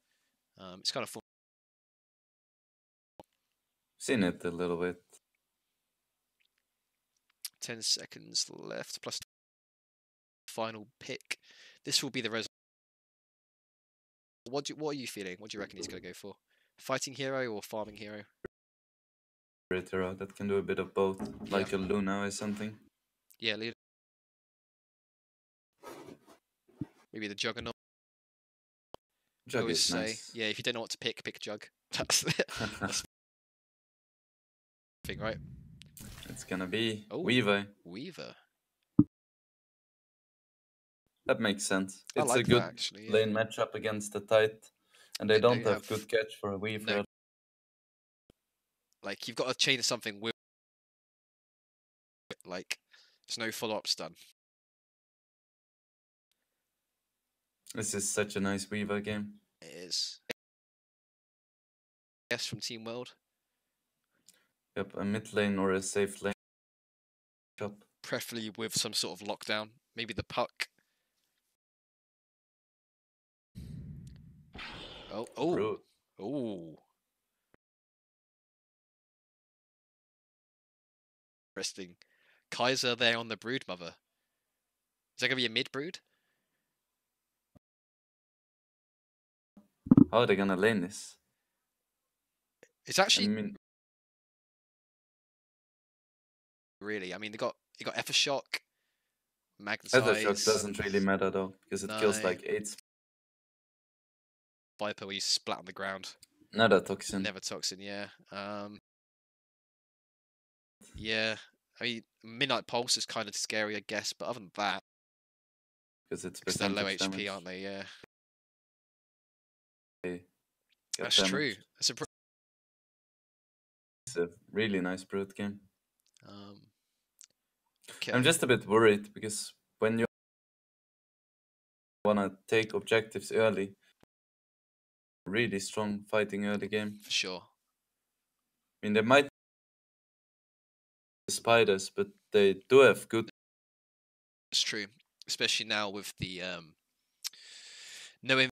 It's kind of fun. Seen it a little bit. 10 seconds left, plus final pick. This will be the res. What are you feeling? What do you reckon he's going to go for? Fighting hero or farming hero? Hero that can do a bit of both, like a Luna or something. Yeah, lead. Maybe the Juggernaut. I Jug always is say, nice. yeah, if you don't know what to pick, pick Jug. That's the thing, right? It's gonna be Oh. Weaver. Weaver. That makes sense. I It's like a good that, actually. Yeah. lane matchup against the Tide, and they don't have good catch for a Weaver. No. Like, you've got to chain something with, like, there's no follow-up stun. This is such a nice Weaver game. It is. Yes, from Team World. Yep, a mid lane or a safe lane. Preferably with some sort of lockdown. Maybe the puck. Oh. Rude. Oh. Interesting. Kaiser there on the brood mother. Is that going to be a mid brood? How are they gonna lane this? It's actually I mean, really. I mean, you got Eftershock, Feather Shock Magnetize, doesn't really matter though, because it kills No. like 8 Viper where you splat on the ground. Nether Toxin. Never toxin, yeah. Yeah. I mean, Midnight Pulse is kind of scary, I guess, but other than that, Because it's because they're low percentage HP, damage. aren't they? Yeah. Get That's damage. true. That's It's a really nice brood game. Okay. I'm just a bit worried because when you wanna take objectives early, really strong fighting early game. For sure. I mean, they might be spiders, but they do have good. It's true. Especially now with the no in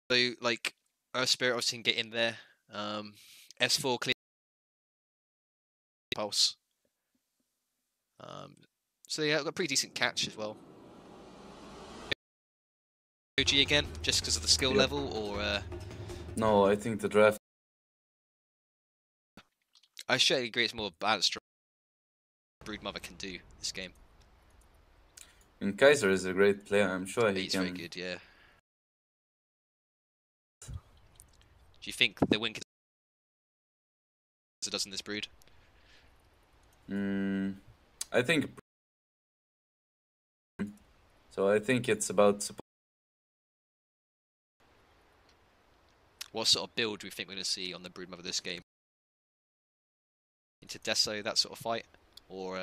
so like Earth Spirit obviously can get in there. S4 clear pulse. So yeah, got a pretty decent catch as well. OG again, just because of the skill Yep. level, or No, I think the draft. I surely agree it's more balanced. Broodmother can do this game. And Kaiser is a great player. I'm sure he He's can. very good, yeah. Do you think the win as it does in this brood? I think So I think it's about support. What sort of build do we think we're going to see on the Broodmother this game? Into Deso, that sort of fight? Or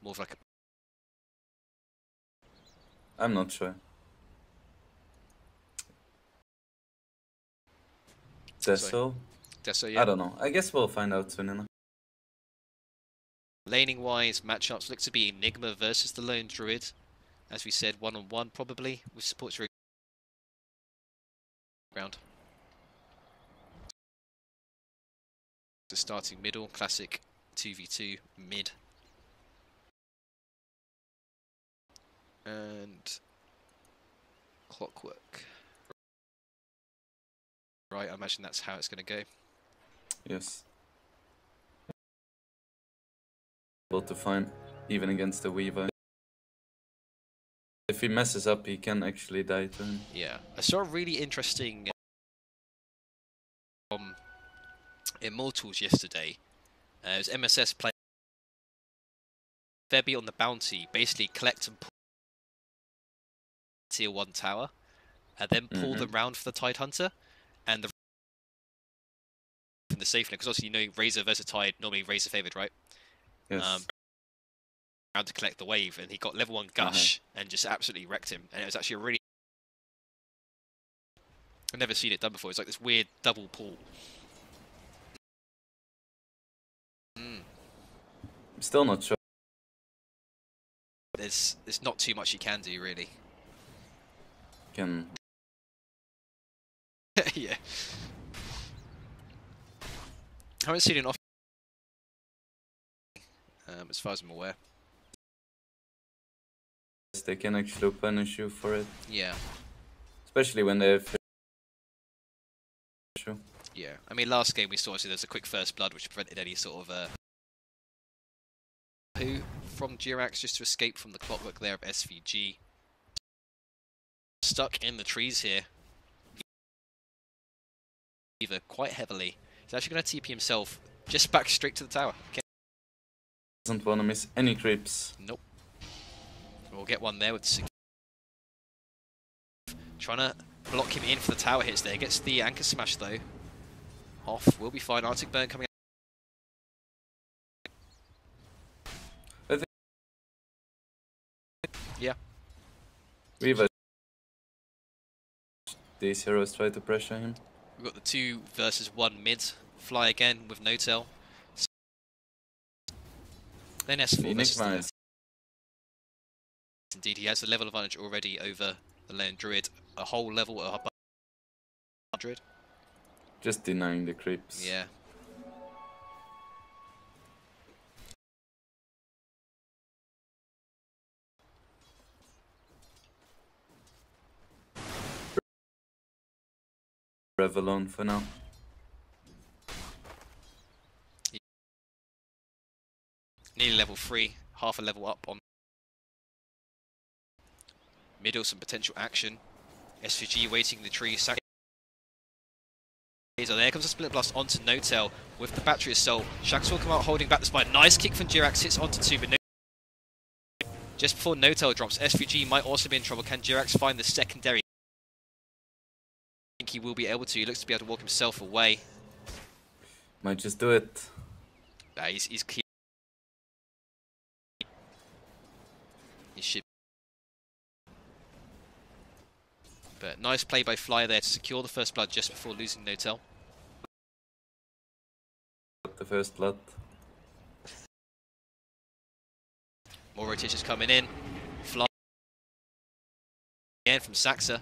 more of like a... I'm not sure. Deso? Deso, yeah. I don't know. I guess we'll find out soon enough. Laning wise, matchups look to be Enigma versus the Lone Druid. As we said, 1-on-1 probably, with support through ground. The starting middle, classic 2v2 mid. And Clockwork. Right, I imagine that's how it's going to go. Yes. Able to find, even against the Weaver. If he messes up, he can actually die to him. Yeah, I saw a really interesting Immortals yesterday. It was MSS playing Febby on the bounty, basically collect and pull tier 1 tower, and then pull them round for the Tide Hunter, and the from the safe because obviously you know Razor versus Tide, normally Razor favoured, right? Yes. Round to collect the wave, and he got level 1 Gush and just absolutely wrecked him, and it was actually a really... I've never seen it done before. It's like this weird double pull. I'm still not sure. There's not too much you can do, really. Can Yeah. I haven't seen it off as far as I'm aware. they can actually punish you for it, Yeah. especially when they have. Yeah. I mean, last game we saw obviously there's a quick first blood which prevented any sort of who from Jirax just to escape from the clockwork there of SVG. Stuck in the trees here. Either quite heavily. He's actually going to TP himself just back straight to the tower. Okay. Doesn't want to miss any creeps. Nope. We'll get one there with trying to block him in for the tower hits there. Gets the anchor smash though. Off. Will be fine. Arctic Burn coming out. Yeah. Weaver. These heroes try to pressure him. We've got the 2 versus 1 mid. Fly again with no tail. Then S4 versus the... Indeed, he has the level advantage already over the Lone Druid. A whole level above Druid. Just denying the creeps. Yeah. Rev alone for now. Nearly level 3, half a level up on middle, some potential action. SVG waiting in the tree. So there comes a split blast onto No-Tail with the battery assault. Shax will come out holding back the spine. Nice kick from Jirax, hits onto 2, but no. Just before No-Tail drops, SVG might also be in trouble. Can Jirax find the secondary? I think he will be able to. He looks to be able to walk himself away. Might just do it. He's clear. He should. But nice play by Fly there to secure the first blood just before losing No-Tail. The first blood. More rotations coming in. Fly again from Saxa.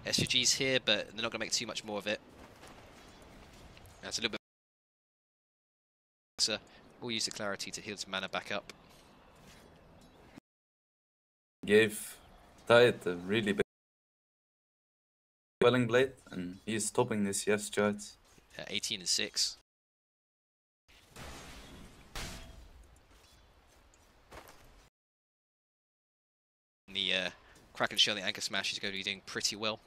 SVG's here, but they're not going to make too much more of it. That's a little bit. Saxa will use the clarity to heal his mana back up. Gave Tide a really big Quelling Blade, and he is topping this yes charts. 18 and 6. The Kraken Shell, the Anchor Smash is going to be doing pretty well.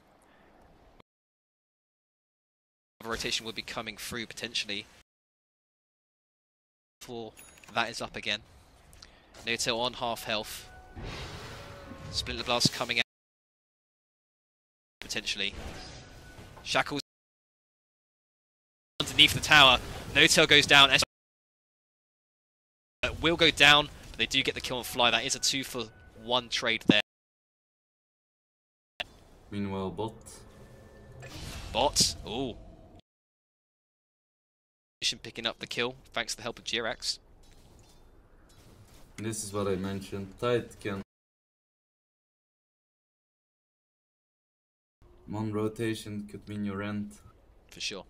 Rotation will be coming through potentially. Before that is up again. No-Tail on half health. Splinter Blast coming out potentially. Shackles underneath the tower. No Tail goes down. Will go down, but they do get the kill on Fly. That is a 2-for-1 trade there. Meanwhile, bot. Bot. Ooh. Picking up the kill thanks to the help of Jirax. This is what I mentioned. Tide can. One rotation could mean your end. For sure.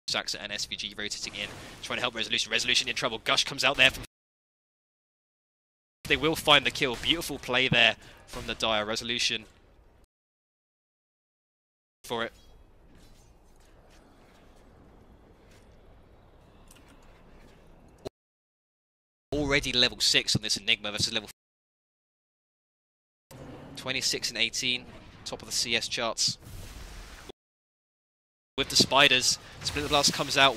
Saxa and SVG rotating in, trying to help Resolution. Resolution in trouble. Gush comes out there from. They will find the kill. Beautiful play there from the Dire. Resolution for it. Already level 6 on this Enigma versus level 26 and 18, top of the CS charts. With the spiders, Splinter Blast comes out.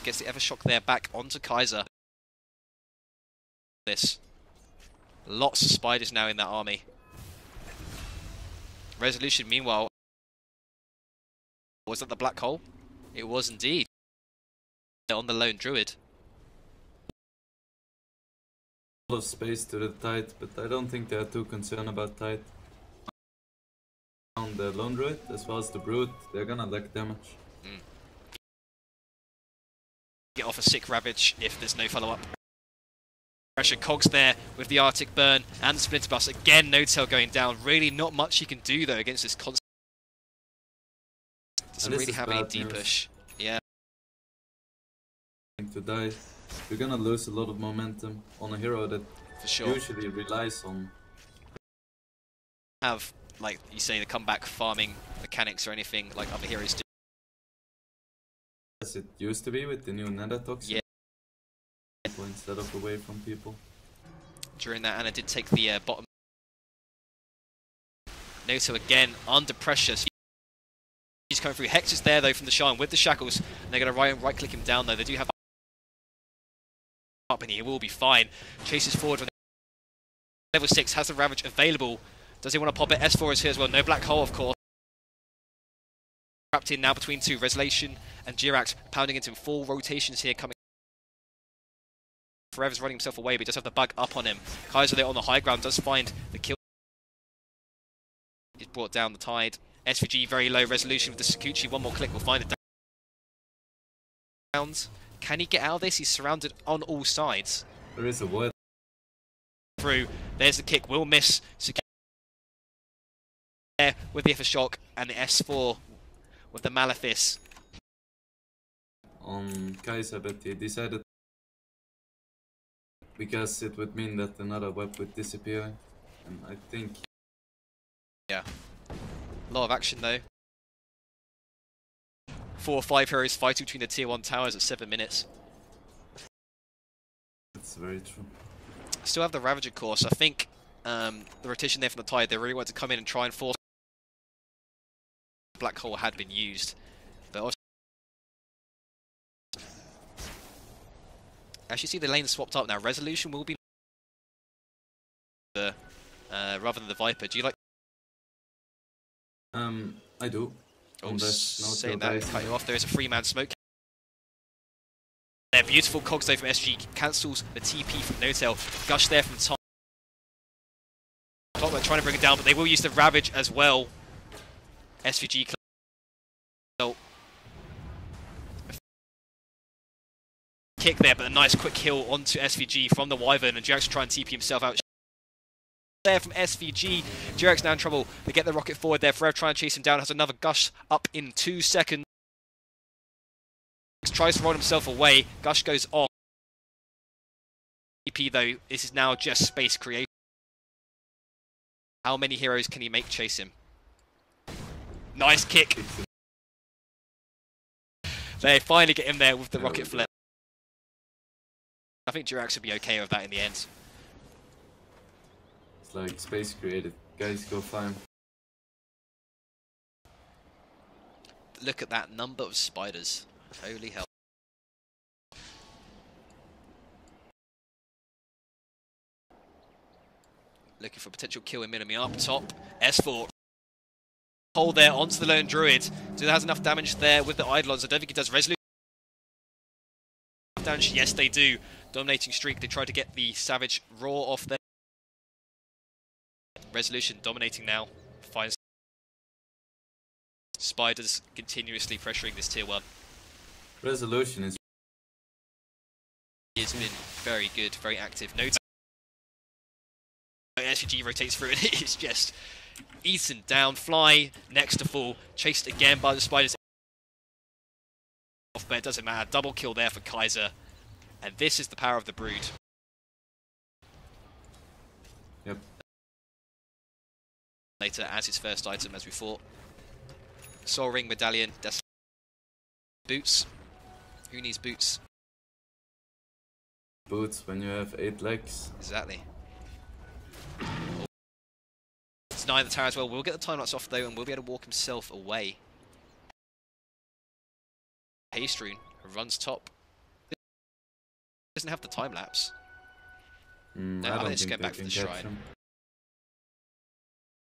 Gets the Evershock there back onto Kaiser. This. Lots of spiders now in that army. Resolution, meanwhile. Was that the black hole? It was indeed. On the lone druid. A lot of space to the Tide, but I don't think they are too concerned about Tide. On the lone druid as well as the brute, they're gonna lack damage. Get off a sick Ravage if there's no follow-up. Pressure Cogs there with the Arctic Burn and the Splinter Blast. Again, No Tail going down. Really not much he can do though against this constant. Doesn't really have any deep push. Yeah. To die. We're gonna lose a lot of momentum on a hero that for sure usually relies on. Have, like you say, the comeback farming mechanics or anything like other heroes do. As it used to be with the new Nether Toxin. Yeah. Instead of away from people. During that, Anna did take the bottom. Noto again under pressure. He's coming through. Hex is there though from the Shine with the shackles. And they're going to right click him down though. They do have up and he will be fine. Chases forward when level 6 has the Ravage available. Does he want to pop it? S4 is here as well. No black hole of course. Trapped in now between two. Resolution and Jirax pounding into him. 4 rotations here coming. Forever's running himself away, but he does have the bug up on him. Kaiser there on the high ground does find the kill. He's brought down the Tide. SVG very low. Resolution with the Sakuchi. One more click will find it down. Can he get out of this? He's surrounded on all sides. There is a word. Through. There's the kick. Will miss. There with the Evershock and the S4 with the Malefice. On Kaiser, but he decided because it would mean that another web would disappear, and I think. Yeah. A lot of action though. 4 or 5 heroes fighting between the tier 1 towers at 7 minutes. That's very true. Still have the Ravager course. I think the rotation there from the Tide, they really want to come in and try and force. Black hole had been used, but also actually see the lanes swapped up now. Resolution will be the rather than the Viper. Do you like? I do. Oh, saying that, cut you off. There is a 3-man smoke. There, beautiful cogs though from SG cancels the TP from No Tail. Gush there from top. Clockwork trying to bring it down, but they will use the Ravage as well. SVG. Kick there, but a nice quick kill onto SVG from the Wyvern, and Jirax try and TP himself out. There from SVG. Jirax now in trouble. They get the rocket forward there. Forever trying to chase him down. Has another Gush up in 2 seconds. Tries to roll himself away. Gush goes off. TP though, this is now just space creation. How many heroes can he make chase him? Nice kick. They finally get him there with the rocket flip. I think Jirax would be okay with that in the end. It's like space created. Guys, go farm. Look at that number of spiders. Holy hell. Looking for a potential kill in Minami up top. S4. Hold there onto the lone druid. Do that has enough damage there with the Eidolons? I don't think it does. Resolution damage. Yes, they do. Dominating streak. They try to get the Savage Raw off there. Resolution dominating now. Finds Spiders continuously pressuring this tier 1. Resolution is. He's been very good, very active. No SVG rotates through and it is just eaten down. Fly next to fall. Chased again by the Spiders. But it doesn't matter. Double kill there for Kaiser. And this is the power of the Brood. Yep. Later as his first item as we thought. Soul Ring, Medallion, boots. Who needs boots? Boots when you have 8 legs. Exactly. It's 9 the tower as well. We'll get the time lapse off though and we'll be able to walk himself away. Haystroon runs top. Doesn't have the time lapse. No, I I don't think think get they back for can the catch shrine. him.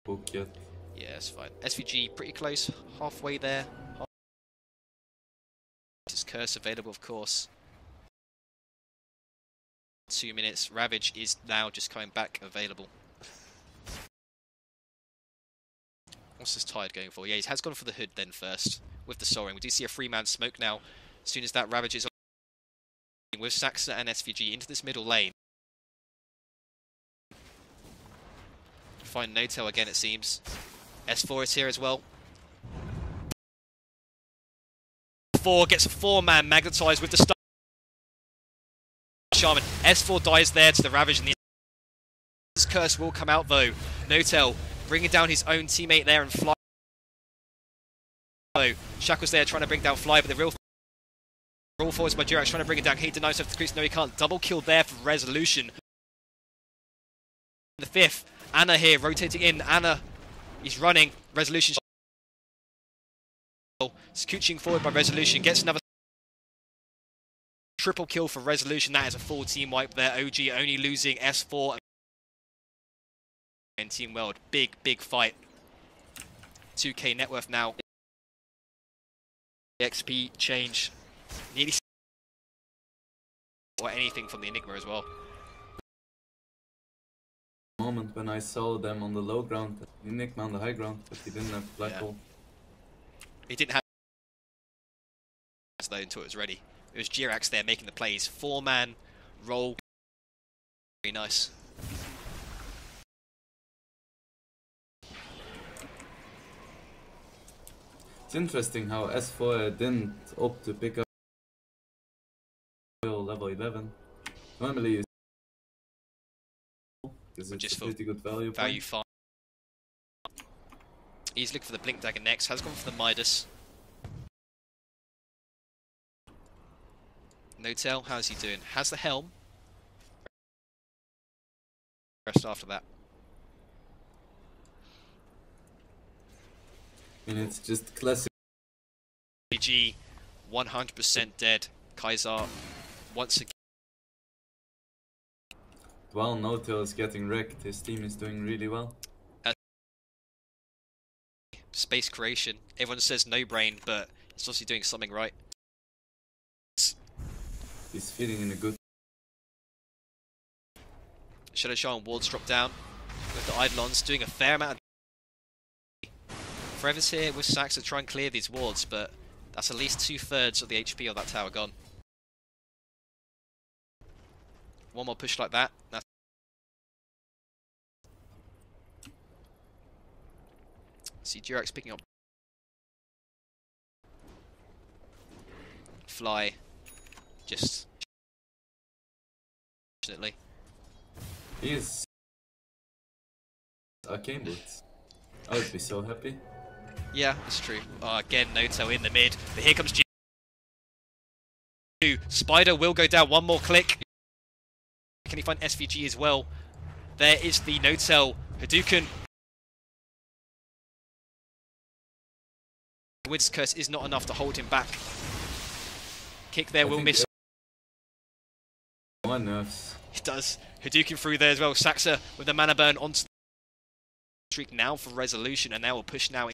Book yet. Yeah, it's fine. SVG pretty close, halfway there. His curse available, of course. 2 minutes. Ravage is now just coming back available. What's this Tide going for? Yeah, he has gone for the hood then first with the Soaring. We do see a 3-man smoke now. As soon as that Ravage is on with Saxa and SVG into this middle lane. Find No-Tail again, it seems. S4 is here as well. 4 gets a 4-man magnetized with the star. Shaman. S4 dies there to the Ravage, and the curse will come out though. No-Tail bringing down his own teammate there and Fly. Shackle's there trying to bring down Fly, but the real forwards by Durax trying to bring it down. He denies himself the crease. No, he can't. Double kill there for Resolution. The 5th. Anna here rotating in. Anna is running. Resolution. Scooching forward by Resolution. Gets another triple kill for Resolution. That is a full team wipe there. OG only losing S4 and Team World. Big, big fight. 2k net worth now. XP change. Nearly or anything from the Enigma as well. Moment when I saw them on the low ground, Enigma on the high ground, but he didn't have Black Hole. He didn't have though until it was ready. It was Jirax there making the plays. 4-man roll. Very nice. It's interesting how S4 didn't opt to pick up level 11. Normally because it's Just a pretty good value Value point. farm. He's looking for the Blink Dagger next. Has gone for the Midas. No-Tail, how's he doing? Has the Helm. Rest after that. And it's just classic. PG 100% dead. Kaiser once again. While No-Tail is getting wrecked, his team is doing really well. Space creation. Everyone says no brain, but it's obviously doing something right. He's feeding in a good. Shadow Shah and wards drop down with the Eidolons, doing a fair amount of Forever's here with Sax to try and clear these wards, but that's at least 2/3 of the HP of that tower gone. One more push like that. That's see Durax picking up Fly. Just unfortunately. He is arcane boots. I would be so happy. Yeah, it's true. Again, No-Tail in the mid. But here comes G. Spider will go down. One more click. Can he find SVG as well? There is the No-Tail Hadouken. Wid's curse is not enough to hold him back. Kick there will miss. More nerfs. He does. Hadouken through there as well. Saxa with the mana burn onto the streak now for Resolution, and they will push now.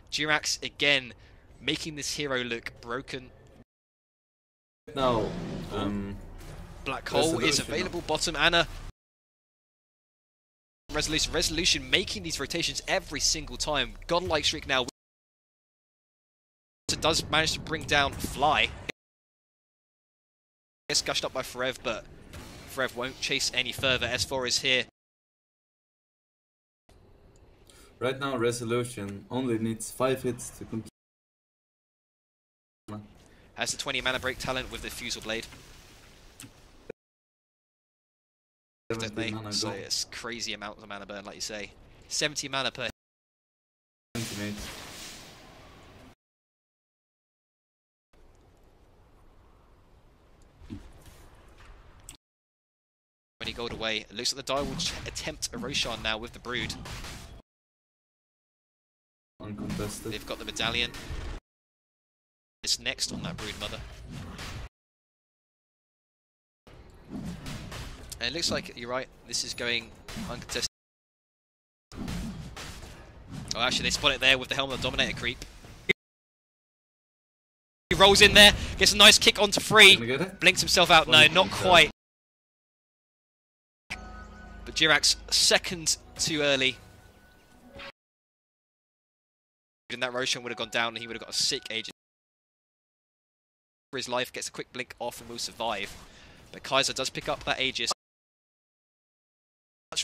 Jirax again making this hero look broken. Now, Black Hole is Resolution available bottom. Anna. Resolution making these rotations every single time. Godlike streak now. Does manage to bring down Fly. Gets gushed up by Forev, but Forev won't chase any further. S4 is here. right now Resolution only needs 5 hits to complete. Has the 20 mana break talent with the Fusel Blade. Don't they? So it's crazy amounts of mana burn, like you say. 70 mana per. Centimates. When he gold away, it looks like the Dire will attempt a Roshan now with the Brood. Uncontested. They've got the Medallion. It's next on that Brood Mother. And it looks like, you're right, this is going uncontested. Oh, actually, they spot it there with the Helm of the Dominator creep. He rolls in there, gets a nice kick onto free, blinks himself out. No, not quite. But Jirax, second too early. And that Roshan would have gone down and he would have got a sick agent. For his life, gets a quick blink off and will survive. But Kaiser does pick up that Aegis.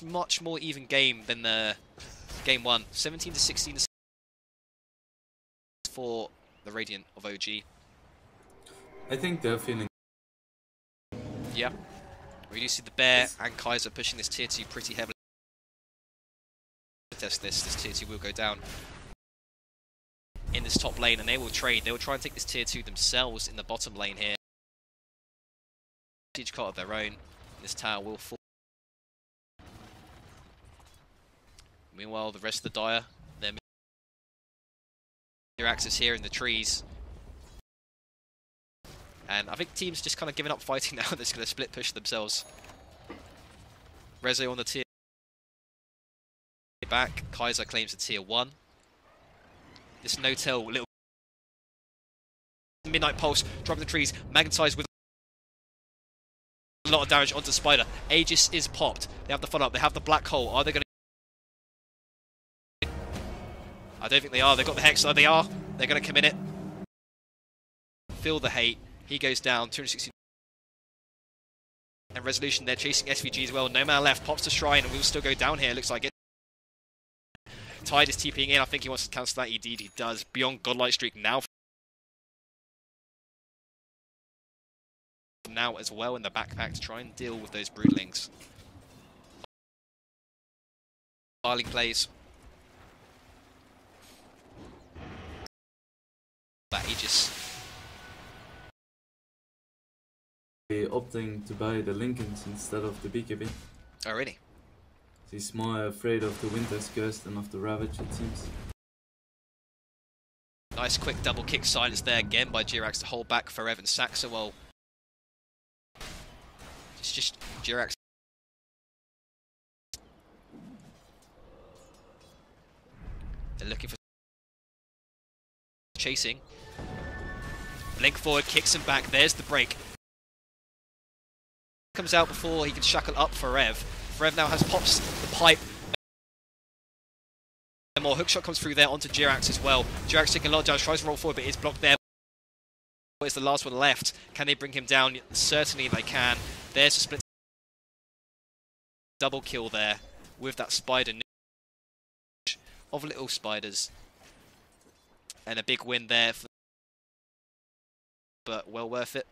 Much more even game than the game 1. 17 to 16 for the Radiant of OG. I think they're feeling. Yeah. We do see the Bear and Kaiser pushing this tier 2 pretty heavily. To test this tier 2 will go down in this top lane, and they will trade. They will try and take this tier 2 themselves in the bottom lane here. Siege cart of their own. This tower will fall. Meanwhile, the rest of the Dire, their axis here in the trees. And I think teams just kind of giving up fighting now. They're just going to split push themselves. Rezo on the tier back. Kaiser claims the tier 1. This no-tell little Midnight Pulse, dropping the trees, magnetized with a lot of damage onto Spider. Aegis is popped. They have the follow-up. They have the Black Hole. Are they going to... I don't think they are. They've got the Hex. Oh, they are. They're going to commit it. Feel the hate. He goes down. 260. And Resolution, they're chasing SVG as well. No man left. Pops the Shrine, and we will still go down here. Looks like it. Tide is TPing in. I think he wants to cancel that. Indeed, he does. Beyond Godlike Streak now. Now as well in the backpack to try and deal with those broodlings. Darling plays. That Aegis. Opting to buy the Lincolns instead of the BKB. Oh, really? He's more afraid of the Winter's Curse than of the Ravage, it seems. Nice quick double kick silence there again by Jirax to hold back for Evan Saxa. Well, it's just Jirax. They're looking for chasing. Blink forward, kicks him back. There's the break. Comes out before he can shackle up for Rev. Rev now has pops the pipe. More hookshot comes through there onto Jirax as well. Jirax taking a lot of damage, tries to roll forward, but is blocked there. It's the last one left. Can they bring him down? Certainly they can. There's a split double kill there with that spider of little spiders. And a big win there, but well worth it.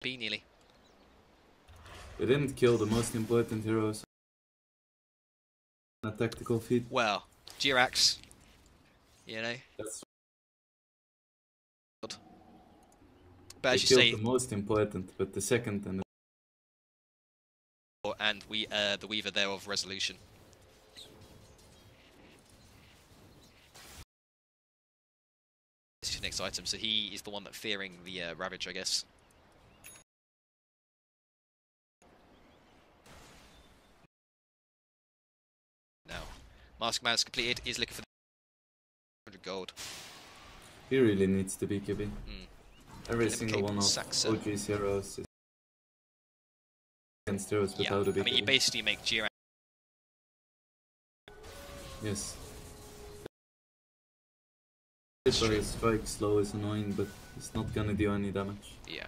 Be nearly. They didn't kill the most important heroes. A tactical feat. Well, Jirax, you know. That's but as they you killed say, the most important, but the second and the Weaver there of Resolution. This is your next item, so he is the one that fearing the Ravage, I guess. Mask Man's completed. He's looking for the 100 gold. He really needs to be KB. Every Never single capable one of Saxon. OG's heroes is against heroes Yeah, without a I BKB. mean, you basically make Jirax. Yes. His strike slow is annoying, but it's not gonna do any damage. Yeah.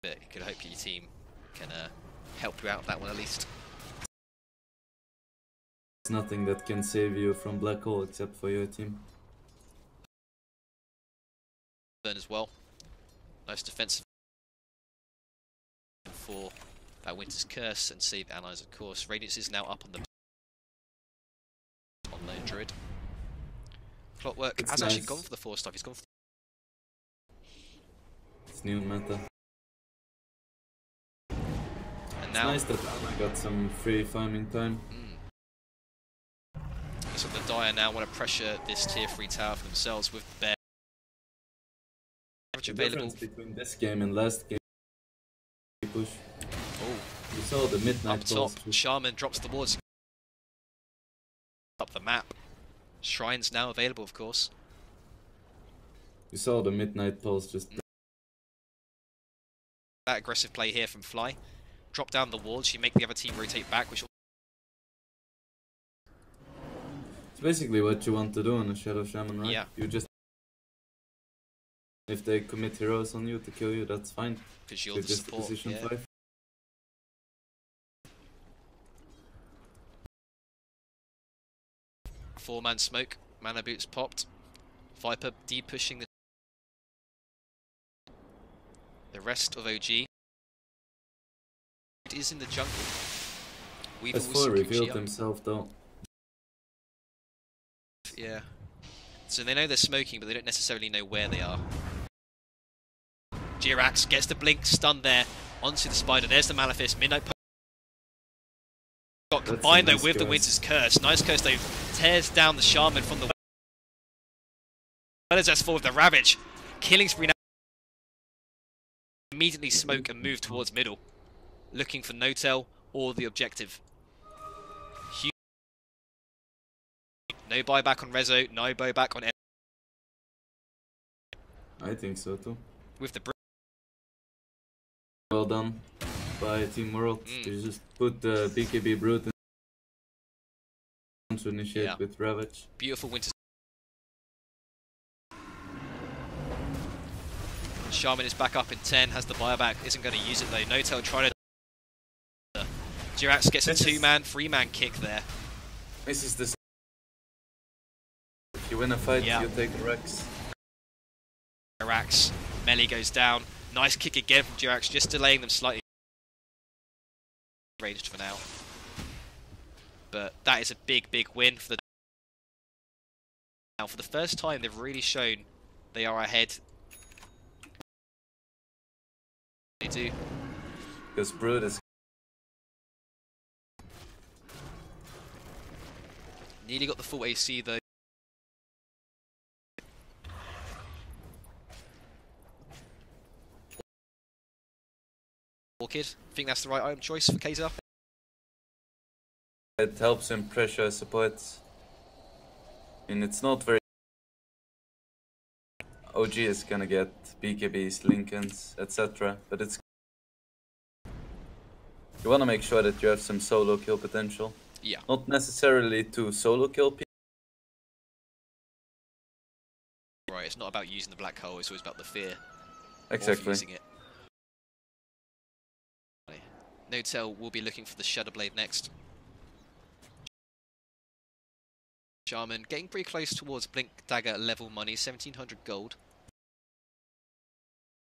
But you could hope your team can help you out with that one at least. There's nothing that can save you from Black Hole except for your team. Burn as well. Nice defensive for that Winter's Curse and save allies, of course. Radiance is now up on the Lone Druid. Clockwork It's has nice. actually gone for the 4-star. He's gone for It's new meta. and It's now nice that Anna got some free farming time. so the Dire now want to pressure this tier 3 tower for themselves with the bear. Average The available. difference between this game and last game push. Oh, You saw the midnight up top, pulse push. Shaman drops the wards up the map. Shrines now available, of course. You saw the midnight pulse just. That aggressive play here from Fly. Drop down the wards, you make the other team rotate back, which will It's basically what you want to do on a Shadow Shaman, right? Yeah. You just. If they commit heroes on you to kill you, that's fine. because you're You the just support. position Yeah. 5. Four-man smoke, mana boots popped. Viper de-pushing the rest of OG. It is in the jungle. We've As always for revealed up. himself though. Yeah. So they know they're smoking, but they don't necessarily know where they are. Jirax gets the blink, stunned there, onto the spider. There's the Malefice. Midnight got combined though nice with the curse. Winter's Curse. Nice curse though. Tears down the Shaman from the well as S4 with the Ravage. Killing spree now. Immediately smoke and move towards middle. Looking for Notel or the objective. Huge. No buyback on Rezo, no buyback on I think so too. with the Well done by Team World. You just put the BKB Brute in to initiate Yeah. with Ravage. beautiful Winter. Shaman is back up in 10, has the buyback, isn't going to use it though. Notel trying to. Jirax gets a This is- 2-man, 3-man kick there. This is the. If you win a fight, Yeah. you take a Rex. Jirax, melee goes down. Nice kick again from Jirax, just delaying them slightly. Ranged for now. But that is a big, big win for the. Now, for the first time, they've really shown they are ahead. They do. Because Brute is. Nearly got the full AC though. Orchid, think that's the right item choice for Kaiser. It helps him pressure supports. And it's not very. OG is gonna get BKBs, Lincolns, etc. But it's. You wanna make sure that you have some solo kill potential. Yeah. Not necessarily to solo kill people. Right, it's not about using the black hole, it's always about the fear Exactly. of using it. Notel will be looking for the Shadowblade next. Shaman getting pretty close towards Blink Dagger level money, 1700 gold.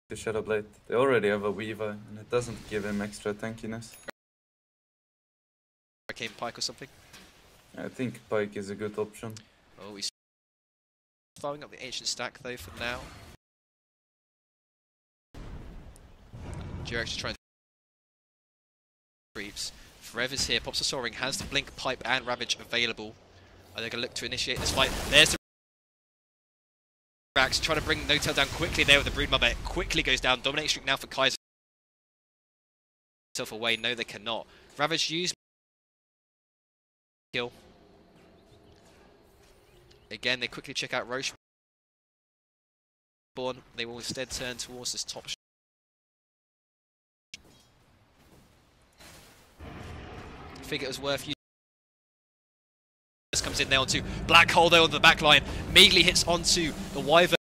The Shadowblade. They already have a Weaver, and it doesn't give him extra tankiness. Hurricane Pike or something. I think Pike is a good option. Oh, he's farming up the ancient stack though for now. Jirax just trying to creeps. Forever's here, pops a soaring, has the blink, pipe and ravage available. Are they going to look to initiate this fight? There's the Jirax trying to bring Notel down quickly there with the Broodmother. It quickly goes down. Dominate streak now for Kaiser. Self away. No, they cannot. Ravage used Kill. Again, they quickly check out Roche. They will instead turn towards this top. Figure it was worth using. Comes in there onto Black Hole though on the back line. Immediately hits onto the Wyvern.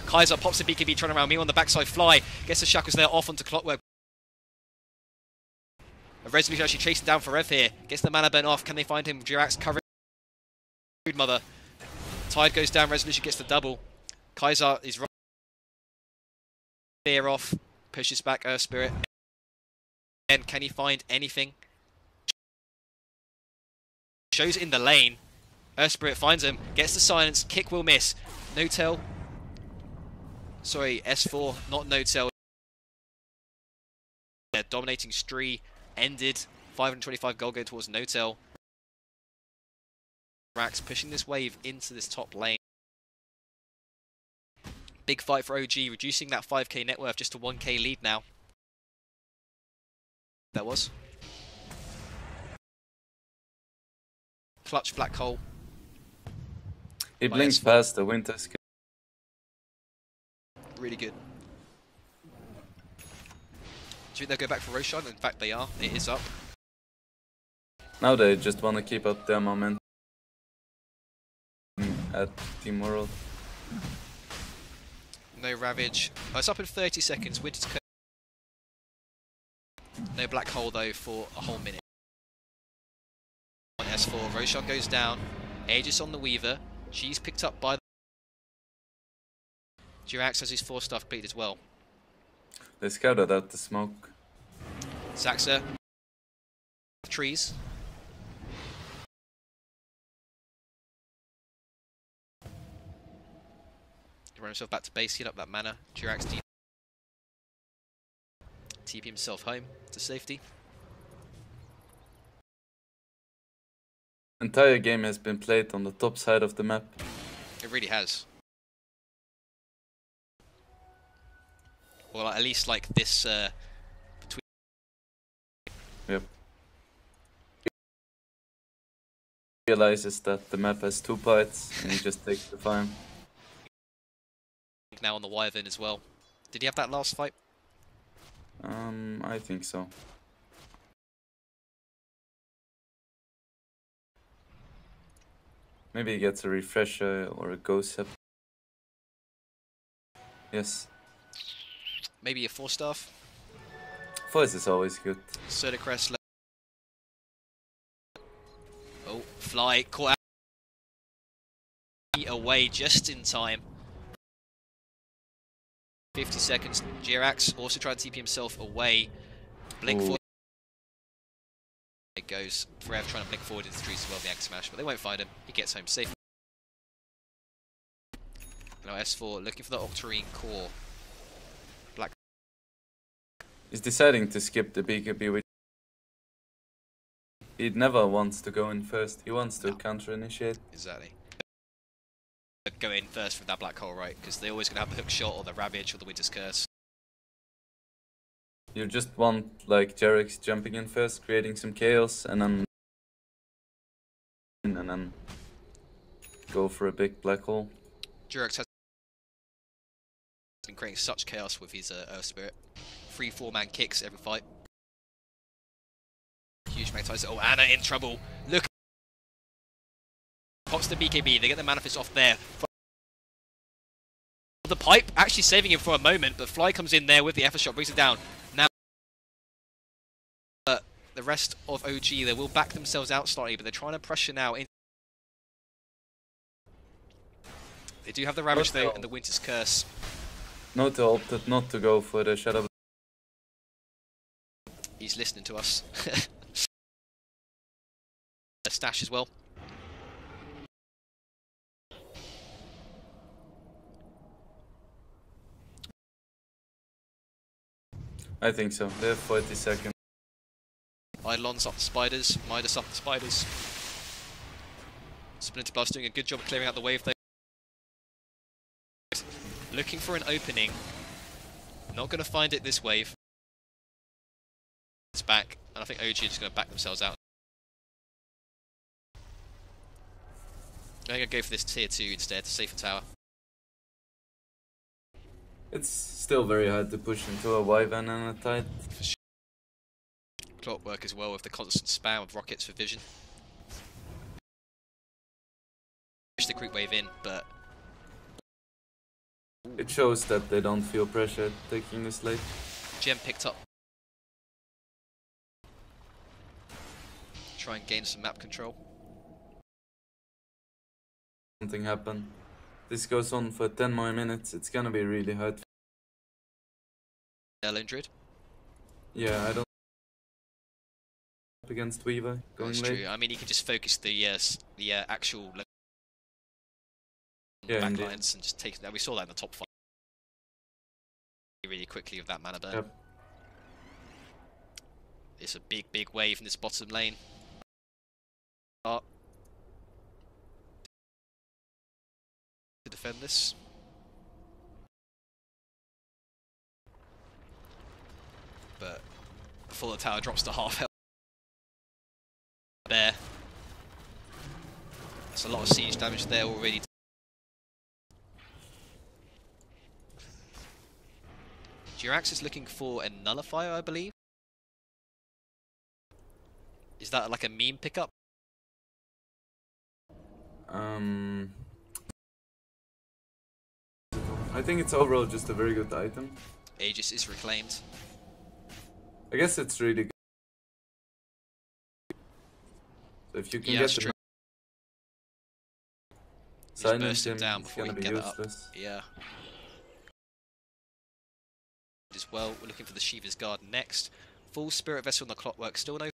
Kaiser pops the BKB trying around me on the backside. Fly gets the shackles there off onto Clockwork. A Resolution actually chasing down for Rev here. Gets the mana burn off. Can they find him? Jirax covering. Mother. Tide goes down. Resolution gets the double. Kaiser is right. Fear off. Pushes back Earth Spirit. And can he find anything? Shows in the lane. Earth Spirit finds him. Gets the silence. Kick will miss. No-tail. Sorry, S4, not no-tail. Dominating Stree ended. 525 gold going towards no-tail. Rax pushing this wave into this top lane. Big fight for OG, reducing that 5k net worth just to 1k lead now. That was. Clutch Black Hole. He blinks fast, the winter skill. Really good. Do you think they'll go back for Roshan? In fact, they are. It is up. Now they just want to keep up their momentum at Team World. No Ravage. Oh, it's up in 30 seconds. Winter's Curse. No Black Hole though for a whole minute. On S4, Roshan goes down. Aegis on the Weaver. She's picked up by the Jirax has his 4-star completed as well. They scouted out the smoke. Zaxa. Trees. Run himself back to base, heal up that mana. Jirax TP himself home to safety. Entire game has been played on the top side of the map. It really has. Well, at least like this between. Yep. He realizes that the map has 2 parts and he just takes the farm. Now on the Wyvern as well. Did he have that last fight? I think so. Maybe he gets a refresher or a ghost up. Yes. Maybe a 4-staff. Voice is always good. Crest. Oh, Fly caught out away just in time. 50 seconds. Jirax also tried to TP himself away. Blink forward. It goes. Forever trying to blink forward into the trees as well, the Axe Smash, but they won't find him. He gets home safe. Now S4 looking for the Octarine core. Black. He's deciding to skip the BKB, which he never wants to go in first. He wants to counter-initiate. Exactly. Go in first with that Black Hole, right? Because they're always going to have the hook shot or the Ravage or the Winter's Curse. You just want like Jerax jumping in first, creating some chaos, and then go for a big black hole. Jerax has been creating such chaos with his Earth Spirit. 3-4-man kicks every fight. Huge magnetizer. Oh, Anna in trouble. Look. Pops the BKB. They get the Manifest off there. The pipe actually saving him for a moment, but Fly comes in there with the F shot, brings it down. Now, the rest of OG, they will back themselves out slightly, but they're trying to pressure now. They do have the Ravage though, and the Winter's Curse. No-tail opted not to go for the Shadow. He's listening to us. A stash as well. I think so. They have 40 seconds. Eidolon's up the spiders, Midas up the spiders. Splinter Blast doing a good job of clearing out the wave though. Looking for an opening. Not going to find it this wave. It's back, and I think OG are just going to back themselves out. I'm gonna go for this tier 2 instead, safer tower. It's still very hard to push into a Wyvern and a Tide. For sure. Clockwork as well with the constant spam of rockets for vision. Push the creep wave in, but It shows that they don't feel pressure taking this late. Gem picked up. Try and gain some map control. Something happened. This goes on for 10 more minutes. It's gonna be really hard. Lone Druid. Yeah, I don't up against Weaver going That's late. true. I mean, you can just focus the actual Yeah, indeed. backlines and just take. We saw that in the top 5 really quickly with that mana burn. Yep. It's a big wave in this bottom lane. To defend this. But before the tower drops to half health. There. That's a lot of siege damage there already. Jirax is looking for a nullifier, I believe. Is that like a meme pickup? I think it's overall just a very good item. Aegis is reclaimed. I guess it's really good. So if you can Yeah, get that's the true. Just silence burst him him, down it's before gonna we be can get that up. useless. Yeah. As well, we're looking for the Shiva's Guard next. Full Spirit Vessel on the Clockwork, still no.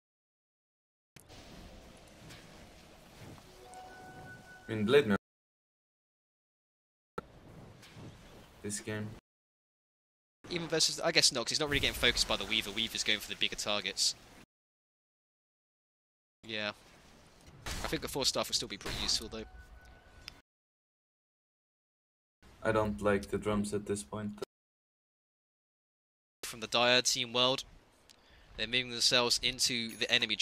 I mean, Blade Mail. This game. Even versus, I guess not, because he's not really getting focused by the Weaver. Weaver's going for the bigger targets. Yeah. I think the 4 staff will still be pretty useful though. I don't like the drums at this point. From the Dire team world, they're moving themselves into the enemy.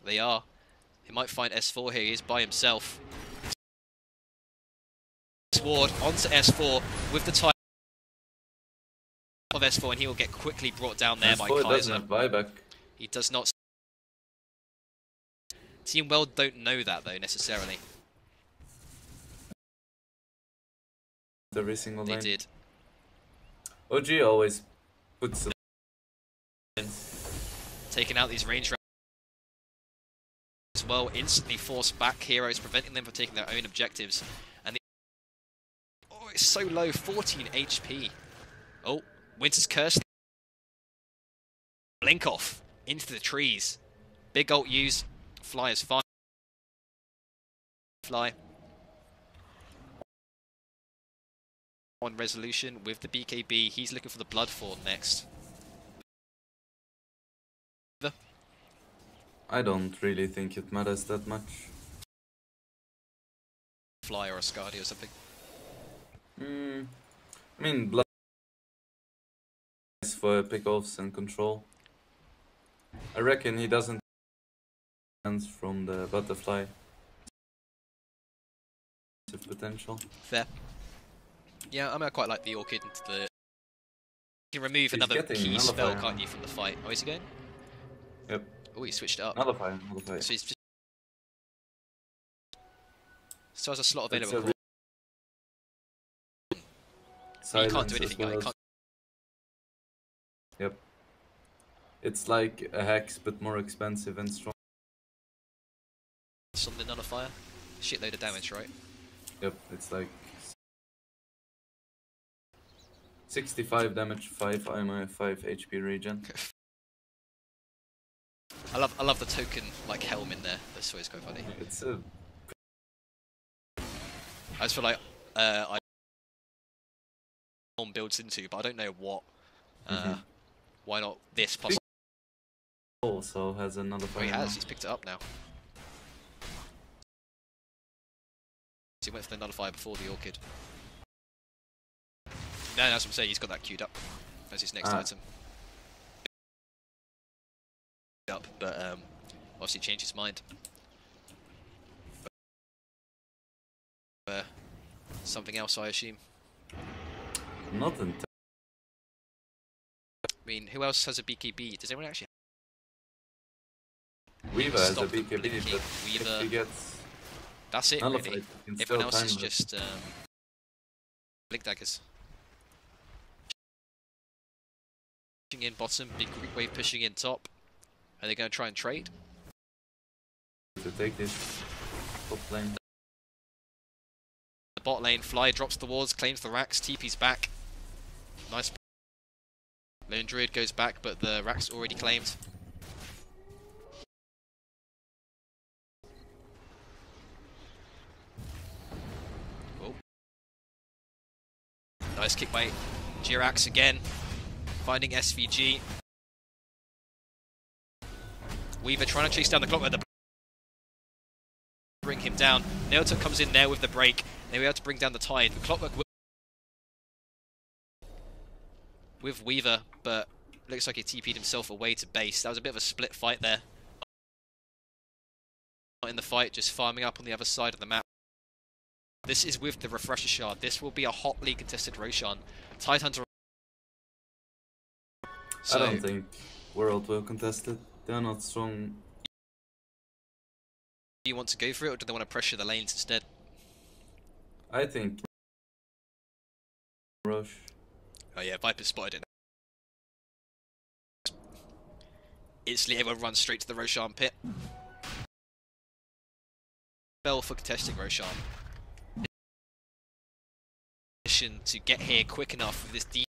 They are. He might find S4 here. He is by himself. Sword onto S4 with the type of S4, and he will get quickly brought down there by S4 doesn't Kaiser. have buyback. He does not. Team World don't know that though necessarily. Every single They lane. did. OG always puts the Taking out these range rounds as well, instantly force back heroes, preventing them from taking their own objectives. And the oh, it's so low, 14 HP. Oh, Winter's Curse. Blink off into the trees. Big ult use. Fly is fine. Fly. On resolution with the BKB, he's looking for the Bloodfall next. I don't really think it matters that much. Fly or a Skadi or something. I mean, blood is for pick-offs and control. I reckon he doesn't hands from the butterfly. Potential. Fair. Yeah, I mean, I quite like the Orchid into the... You can remove He's another getting key spell, nullifier. can't you, from the fight? Oh, is he going? Yep. Oh, he switched it up. Nullify. So he's just... So has a slot That's available. But you can't do silence anything, as well you as- can't... Yep. It's like a hex, but more expensive and strong. On the nullifier. Shitload of damage, right? Yep, it's like 65 damage, 5 armor, 5 HP regen. I love the token like helm in there. That's always quite funny. It's a I just feel like I helm builds into, but I don't know what. Why not this plus? also has another Oh, he fire. has. He's picked it up now. He went for the nullifier before the Orchid. No, that's what I'm saying. He's got that queued up as his next item. Up, but obviously changed his mind. Something else, I assume. Not in. I mean, who else has a BKB? Does anyone actually? Weaver has a Stop the BKB, blinking. but Weaver. if he gets That's it, nullified, really. he can Everyone still else is time it. just blink daggers. Pushing in bottom, big Greek wave pushing in top. Are they going to try and trade? To take this top lane. The bot lane, Fly drops the wards, claims the racks, TP's back. Nice. Lone Druid goes back, but the rack's already claimed. Oh. Nice kick by Jirax again, finding SVG. Weaver trying to chase down the clock with the bring him down. Neotuk comes in there with the break. They were able to bring down the tide. The clockwork with Weaver, but looks like he TP'd himself away to base. That was a bit of a split fight there. Not in the fight, just farming up on the other side of the map. This is with the Refresher Shard. This will be a hotly contested Roshan. Tidehunter. I don't think World will contest it. They're not strong. Do you want to go for it, or do they want to pressure the lanes instead? I think Rush. Oh yeah, Viper spotted it. Instantly everyone runs straight to the Roshan pit. Bell for contesting Roshan. To get here quick enough with this deep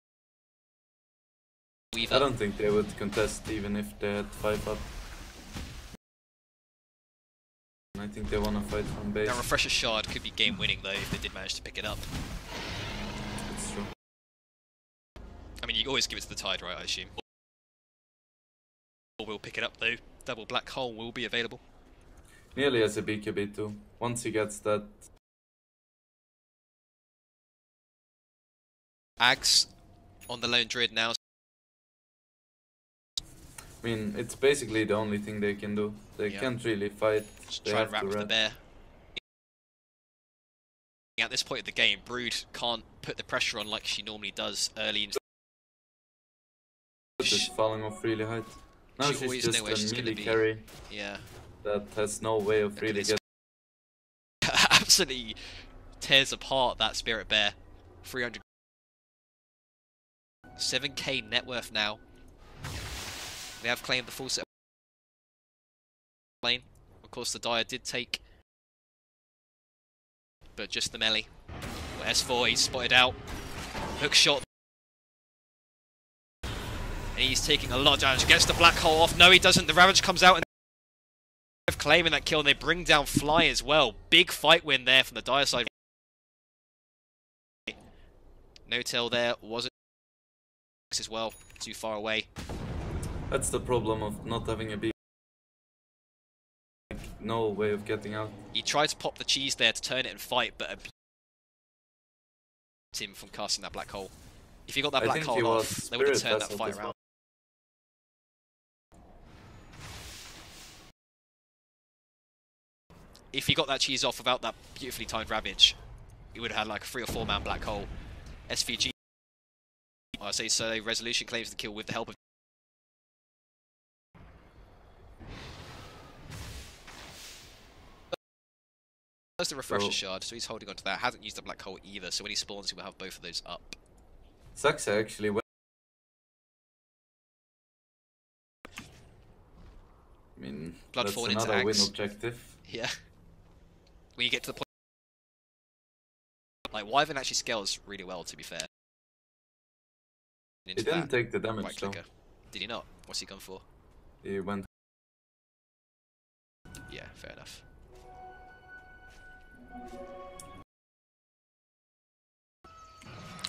Weaver. I don't think they would contest even if they had 5 up. I think they want to fight from base. Now Refresher Shard could be game winning though if they did manage to pick it up. That's true. I mean, you always give it to the Tide, right, I assume. Or we'll pick it up though. Double Black Hole will be available. Nearly has a BKB too. Once he gets that. Ags on the Lone Druid now. I mean, it's basically the only thing they can do. They can't really fight. Just They try have and wrap to with the rat. bear. At this point of the game, Brood can't put the pressure on like she normally does early in. Just falling off really high. Now She she's always just know where a she's gonna melee be. carry Yeah. that has no way of Look at really this. getting. Absolutely tears apart that Spirit Bear. 300. 7k net worth now. They have claimed the full set lane. Of course, the Dire did take, but just the melee. Well, S4, he's spotted out. Hook shot. And he's taking a lot of damage. Gets the Black Hole off. No, he doesn't. The Ravage comes out and claiming that kill, and they bring down Fly as well. Big fight win there from the Dire side. No tail there. Wasn't as well. Too far away. That's the problem of not having a big. No way of getting out. He tried to pop the cheese there to turn it and fight, but him from casting that Black Hole. If he got that I Black think Hole he off, was they would have Spirit turned that Vessel fight as well. around. If he got that cheese off without that beautifully timed Ravage, he would have had like a 3 or 4 man Black Hole. SVG, I say so. Resolution claims the kill with the help of. That's the Refresher Shard, so he's holding on to that. Hasn't used the Black Hole either, so when he spawns, he will have both of those up. Saxa actually went. I mean, Blood that's falling into another win Axe. objective. Yeah. When you get to the point, like Wyvern actually scales really well, to be fair. He Into didn't that take the damage right though. clicker. Did he not? What's he gone for? He went. Yeah, fair enough.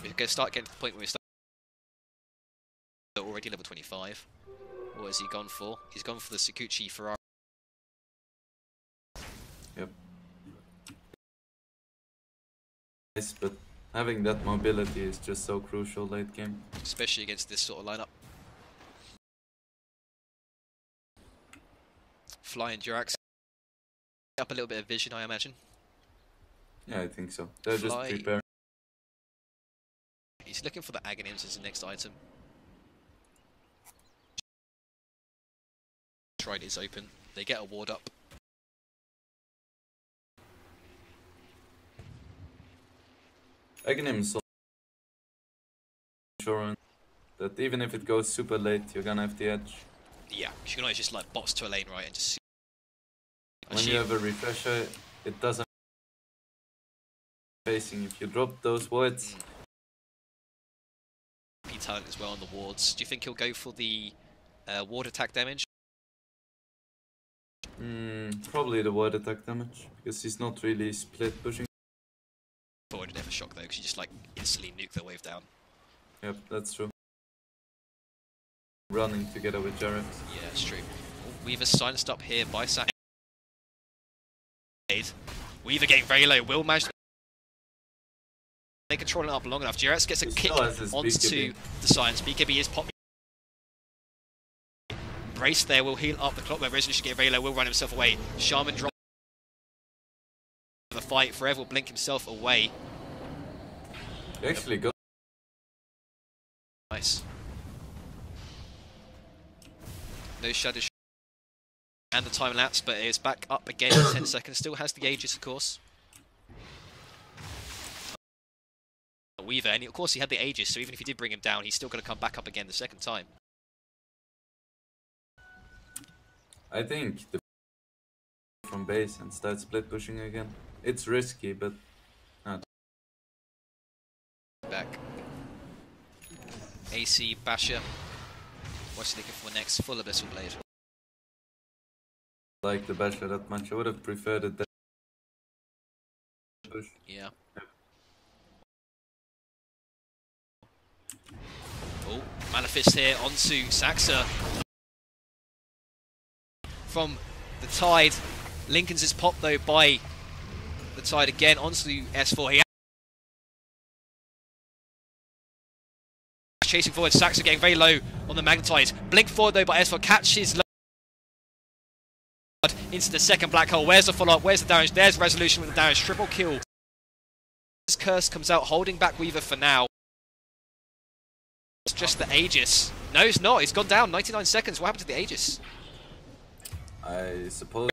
We're gonna start getting to the point where we start already level 25. What has he gone for? He's gone for the Sakuchi Ferrari. Yep. Nice, but having that mobility is just so crucial late game. Especially against this sort of lineup. Flying Jirax. Up a little bit of vision, I imagine. Yeah, I think so. They're just Fly. preparing. He's looking for the Aghanims as the next item. Shrine is open. They get a ward up. Aghanim so sure that even if it goes super late, you're gonna have the edge. Yeah, you can always just like box to a lane right and just. When you have a refresher, it doesn't facing. If you drop those voids, Talent as well on the wards. Do you think he'll go for the ward attack damage? probably the ward attack damage because he's not really split pushing. Avoided ever shock though, because you just like instantly nuke the wave down. Yep, that's true. Running together with Jarex. Yeah, it's true. Oh, Weaver's silenced up here by Sack. Weaver getting very low. Will manage to they control it up long enough. Jarex gets a kick onto the silence. BKB is popping. Brace there will heal up the clockwork. Resolution getting very low. Will run himself away. Shaman drop the fight. Forever will blink himself away. He actually got. Nice. No shadow and the time lapse, but it's back up again in 10 seconds. Still has the Aegis, of course. Weaver, and of course he had the Aegis, so even if you did bring him down, he's still going to come back up again the second time. I think the from base and start split pushing again. It's risky, but not. Back. AC Basher. What's he looking for next? Full Abyssal Blade. Like the Basher that much. I would have preferred it. Push. Yeah. Oh, Manifest here onto Saxa. From the Tide. Lincoln's is popped though by the Tide again onto S4. He chasing forward. Saxa getting very low on the Magnetize. Blink forward though by S4. Catches low into the second black hole. Where's the follow-up? Where's the damage? There's Resolution with the damage. Triple kill. This Curse comes out holding back Weaver for now. It's just the Aegis. No, it's not. It's gone down. 99 seconds. What happened to the Aegis? I suppose.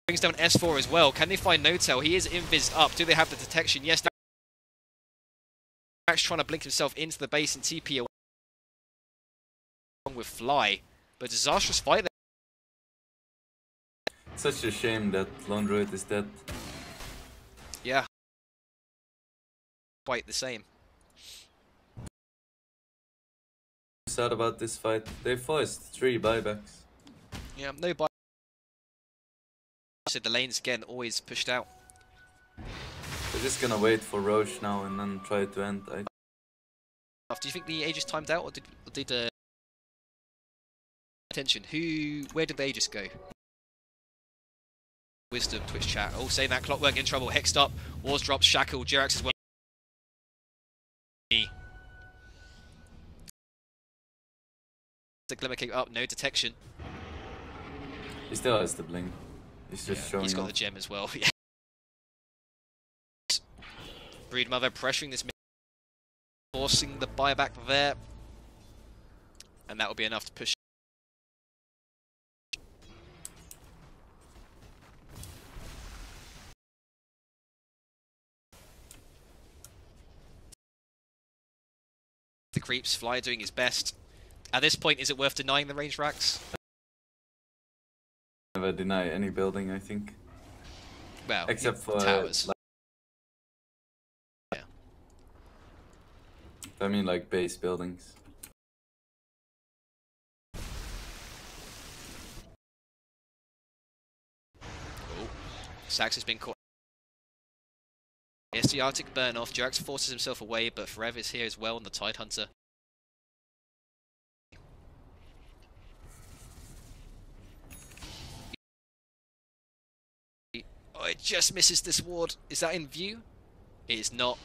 Brings down S4 as well. Can they find No-Tail? He is invis up. Do they have the detection? Yes. Max trying to blink himself into the base and TP along with Fly. But disastrous fight there. Such a shame that Lone Druid is dead. Yeah. Quite the same. Sad about this fight. They forced 3 buybacks. Yeah, no buy. So the lanes again always pushed out. They're just gonna wait for Roche now and then try to end. Do you think the Aegis timed out, or did attention? Where did the Aegis go? Wisdom, Twitch chat. Oh, saying that Clockwork in trouble. Hexed up. Wars drops. Shackle. Jirax as well. The Glimmer kick up. No detection. He still has the blink. He's just showing He's got off. the gem as well. Yeah. Broodmother pressuring this mid, forcing the buyback there. And that will be enough to push. The creeps, Fly doing his best. At this point, is it worth denying the range racks? Never deny any building, I think. Well, Except for towers. Yeah. I mean, like base buildings. Oh, Sax has been caught. Here's the Arctic burn off. Jirax forces himself away, but Forever is here as well on the Tide Hunter. Oh, it just misses this ward. Is that in view? It is not.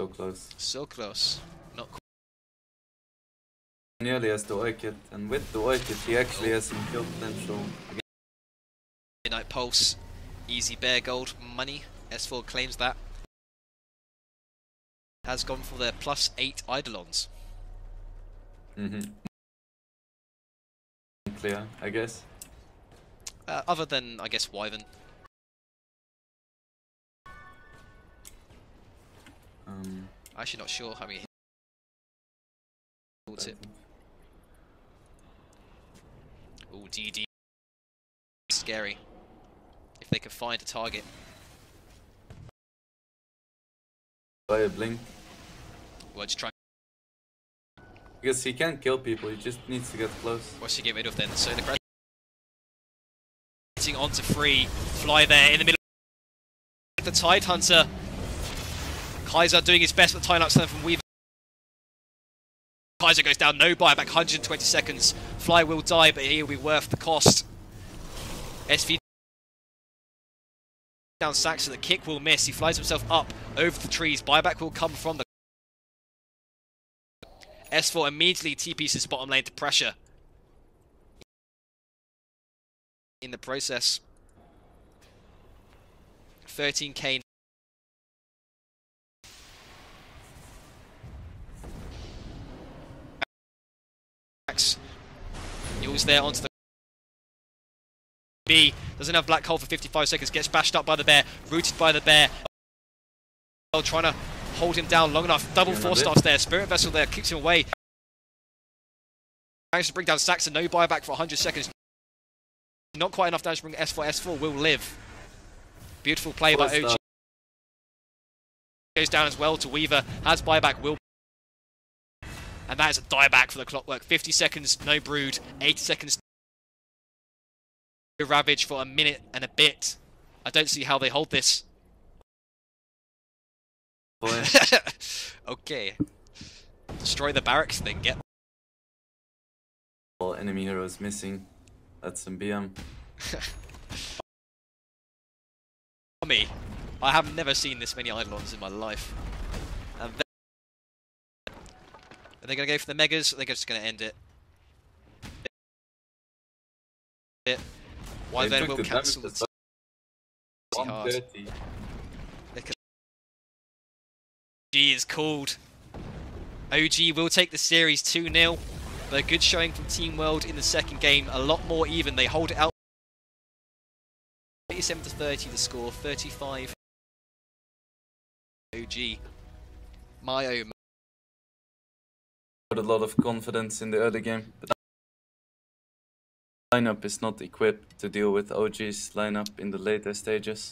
So close. So close. Not quite. Nearly has the Oiket, and with the Oiket he actually has some kill potential. Midnight Pulse. Easy bear gold money. S4 claims that. Has gone for their +8 Eidolons. Clear, I guess. Other than, I guess, Wyvern. Actually not sure how many hits it. Ooh, DD. Scary. If they can find a target. By a blink. Well, just try. Because he can kill people, he just needs to get close. What's he get rid of then? So the getting onto free. Fly there in the middle. The Tide Hunter. Kaiser doing his best with the time up from Weaver. Kaiser goes down, no buyback, 120 seconds. Fly will die, but he'll be worth the cost. SV down Saxon, the kick will miss. He flies himself up over the trees. Buyback will come from the S4 immediately TPs his bottom lane to pressure. In the process, 13k. Yule's there onto the B. Doesn't have black hole for 55 seconds. Gets bashed up by the bear. Rooted by the bear. Trying to hold him down long enough. Double 4 stars there. Spirit Vessel there. Kicks him away. Manages to bring down Saxon. No buyback for 100 seconds. Not quite enough damage to bring S4. S4 will live. Beautiful play by OG. Goes down as well to Weaver. Has buyback. Will. And that is a dieback for the clockwork. 50 seconds, no brood. 80 seconds, no ravage for a minute and a bit. I don't see how they hold this. Okay. Destroy the barracks, then get. All enemy heroes missing. That's some BM. Me, I have never seen this many Eidolons in my life. And are they going to go for the Megas? Or are they just going to end it? Wyvern will cancel the 130. OG is called. OG will take the series 2-0. But a good showing from Team World in the second game. A lot more even. They hold it out. 87-30 the score. 35. OG. My oh my. Got a lot of confidence in the early game, but lineup is not equipped to deal with OG's lineup in the later stages.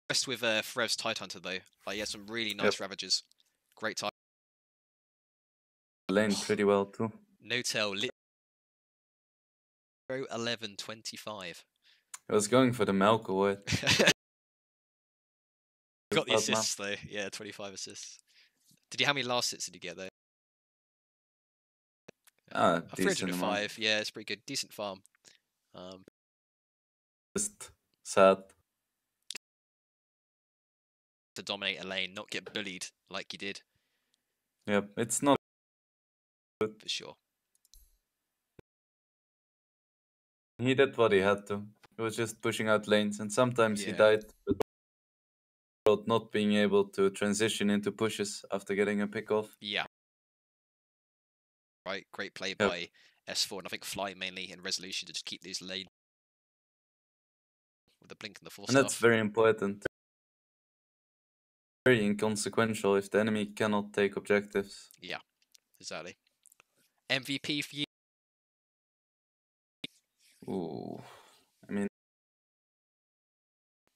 Impressed with Frev's Tide Hunter though. Like, he had some really nice ravages. Great time. Lane pretty well too. No tell. 11-25. I was going for the Malcolm. Got the assists though. Yeah, 25 assists. How many last hits did you get though? Decent 305. amount. Yeah, it's pretty good. Decent farm. Just sad. To dominate a lane, not get bullied like you did. Yep, it's not good. For sure. He did what he had to. He was just pushing out lanes, and sometimes he died without not being able to transition into pushes after getting a pick off. Yeah. Right, great play by S4, and I think Fly mainly in resolution to just keep these lane with the blink and the 4 And that's very important. Very inconsequential if the enemy cannot take objectives. Yeah, exactly. MVP for you? Ooh, I mean,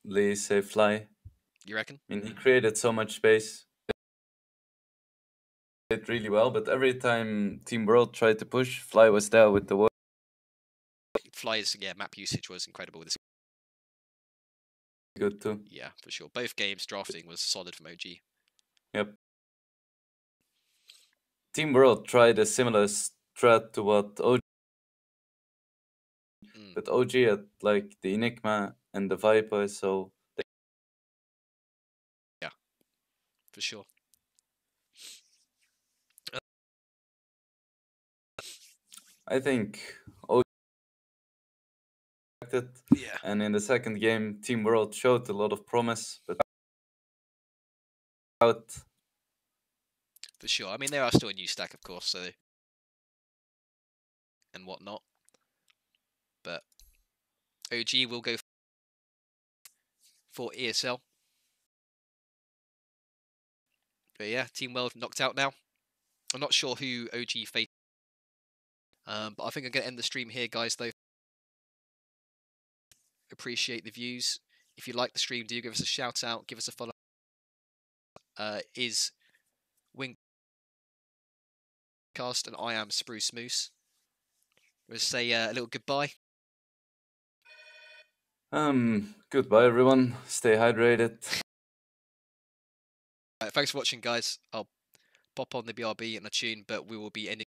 Lee say Fly. You reckon? I mean, he created so much space. Did really well, but every time Team World tried to push, Fly was there with the wall. Fly's map usage was incredible with this. Good too. Yeah, for sure. Both games drafting was solid from OG. Yep. Team World tried a similar strat to what OG, but OG had like the Enigma and the Viper, so yeah, for sure. I think OG expected. Yeah, And in the second game, Team World showed a lot of promise, but out. for sure. I mean, they are still a new stack, of course, so and whatnot. But OG will go for ESL. But yeah, Team World knocked out now. I'm not sure who OG faced. But I think I'm going to end the stream here, guys, though. Appreciate the views. If you like the stream, do give us a shout out, give us a follow. Is Wingcast and I am Spruce Moose. We'll say a little goodbye. Goodbye, everyone. Stay hydrated. Thanks for watching, guys. I'll pop on the BRB and a tune, but we will be ending.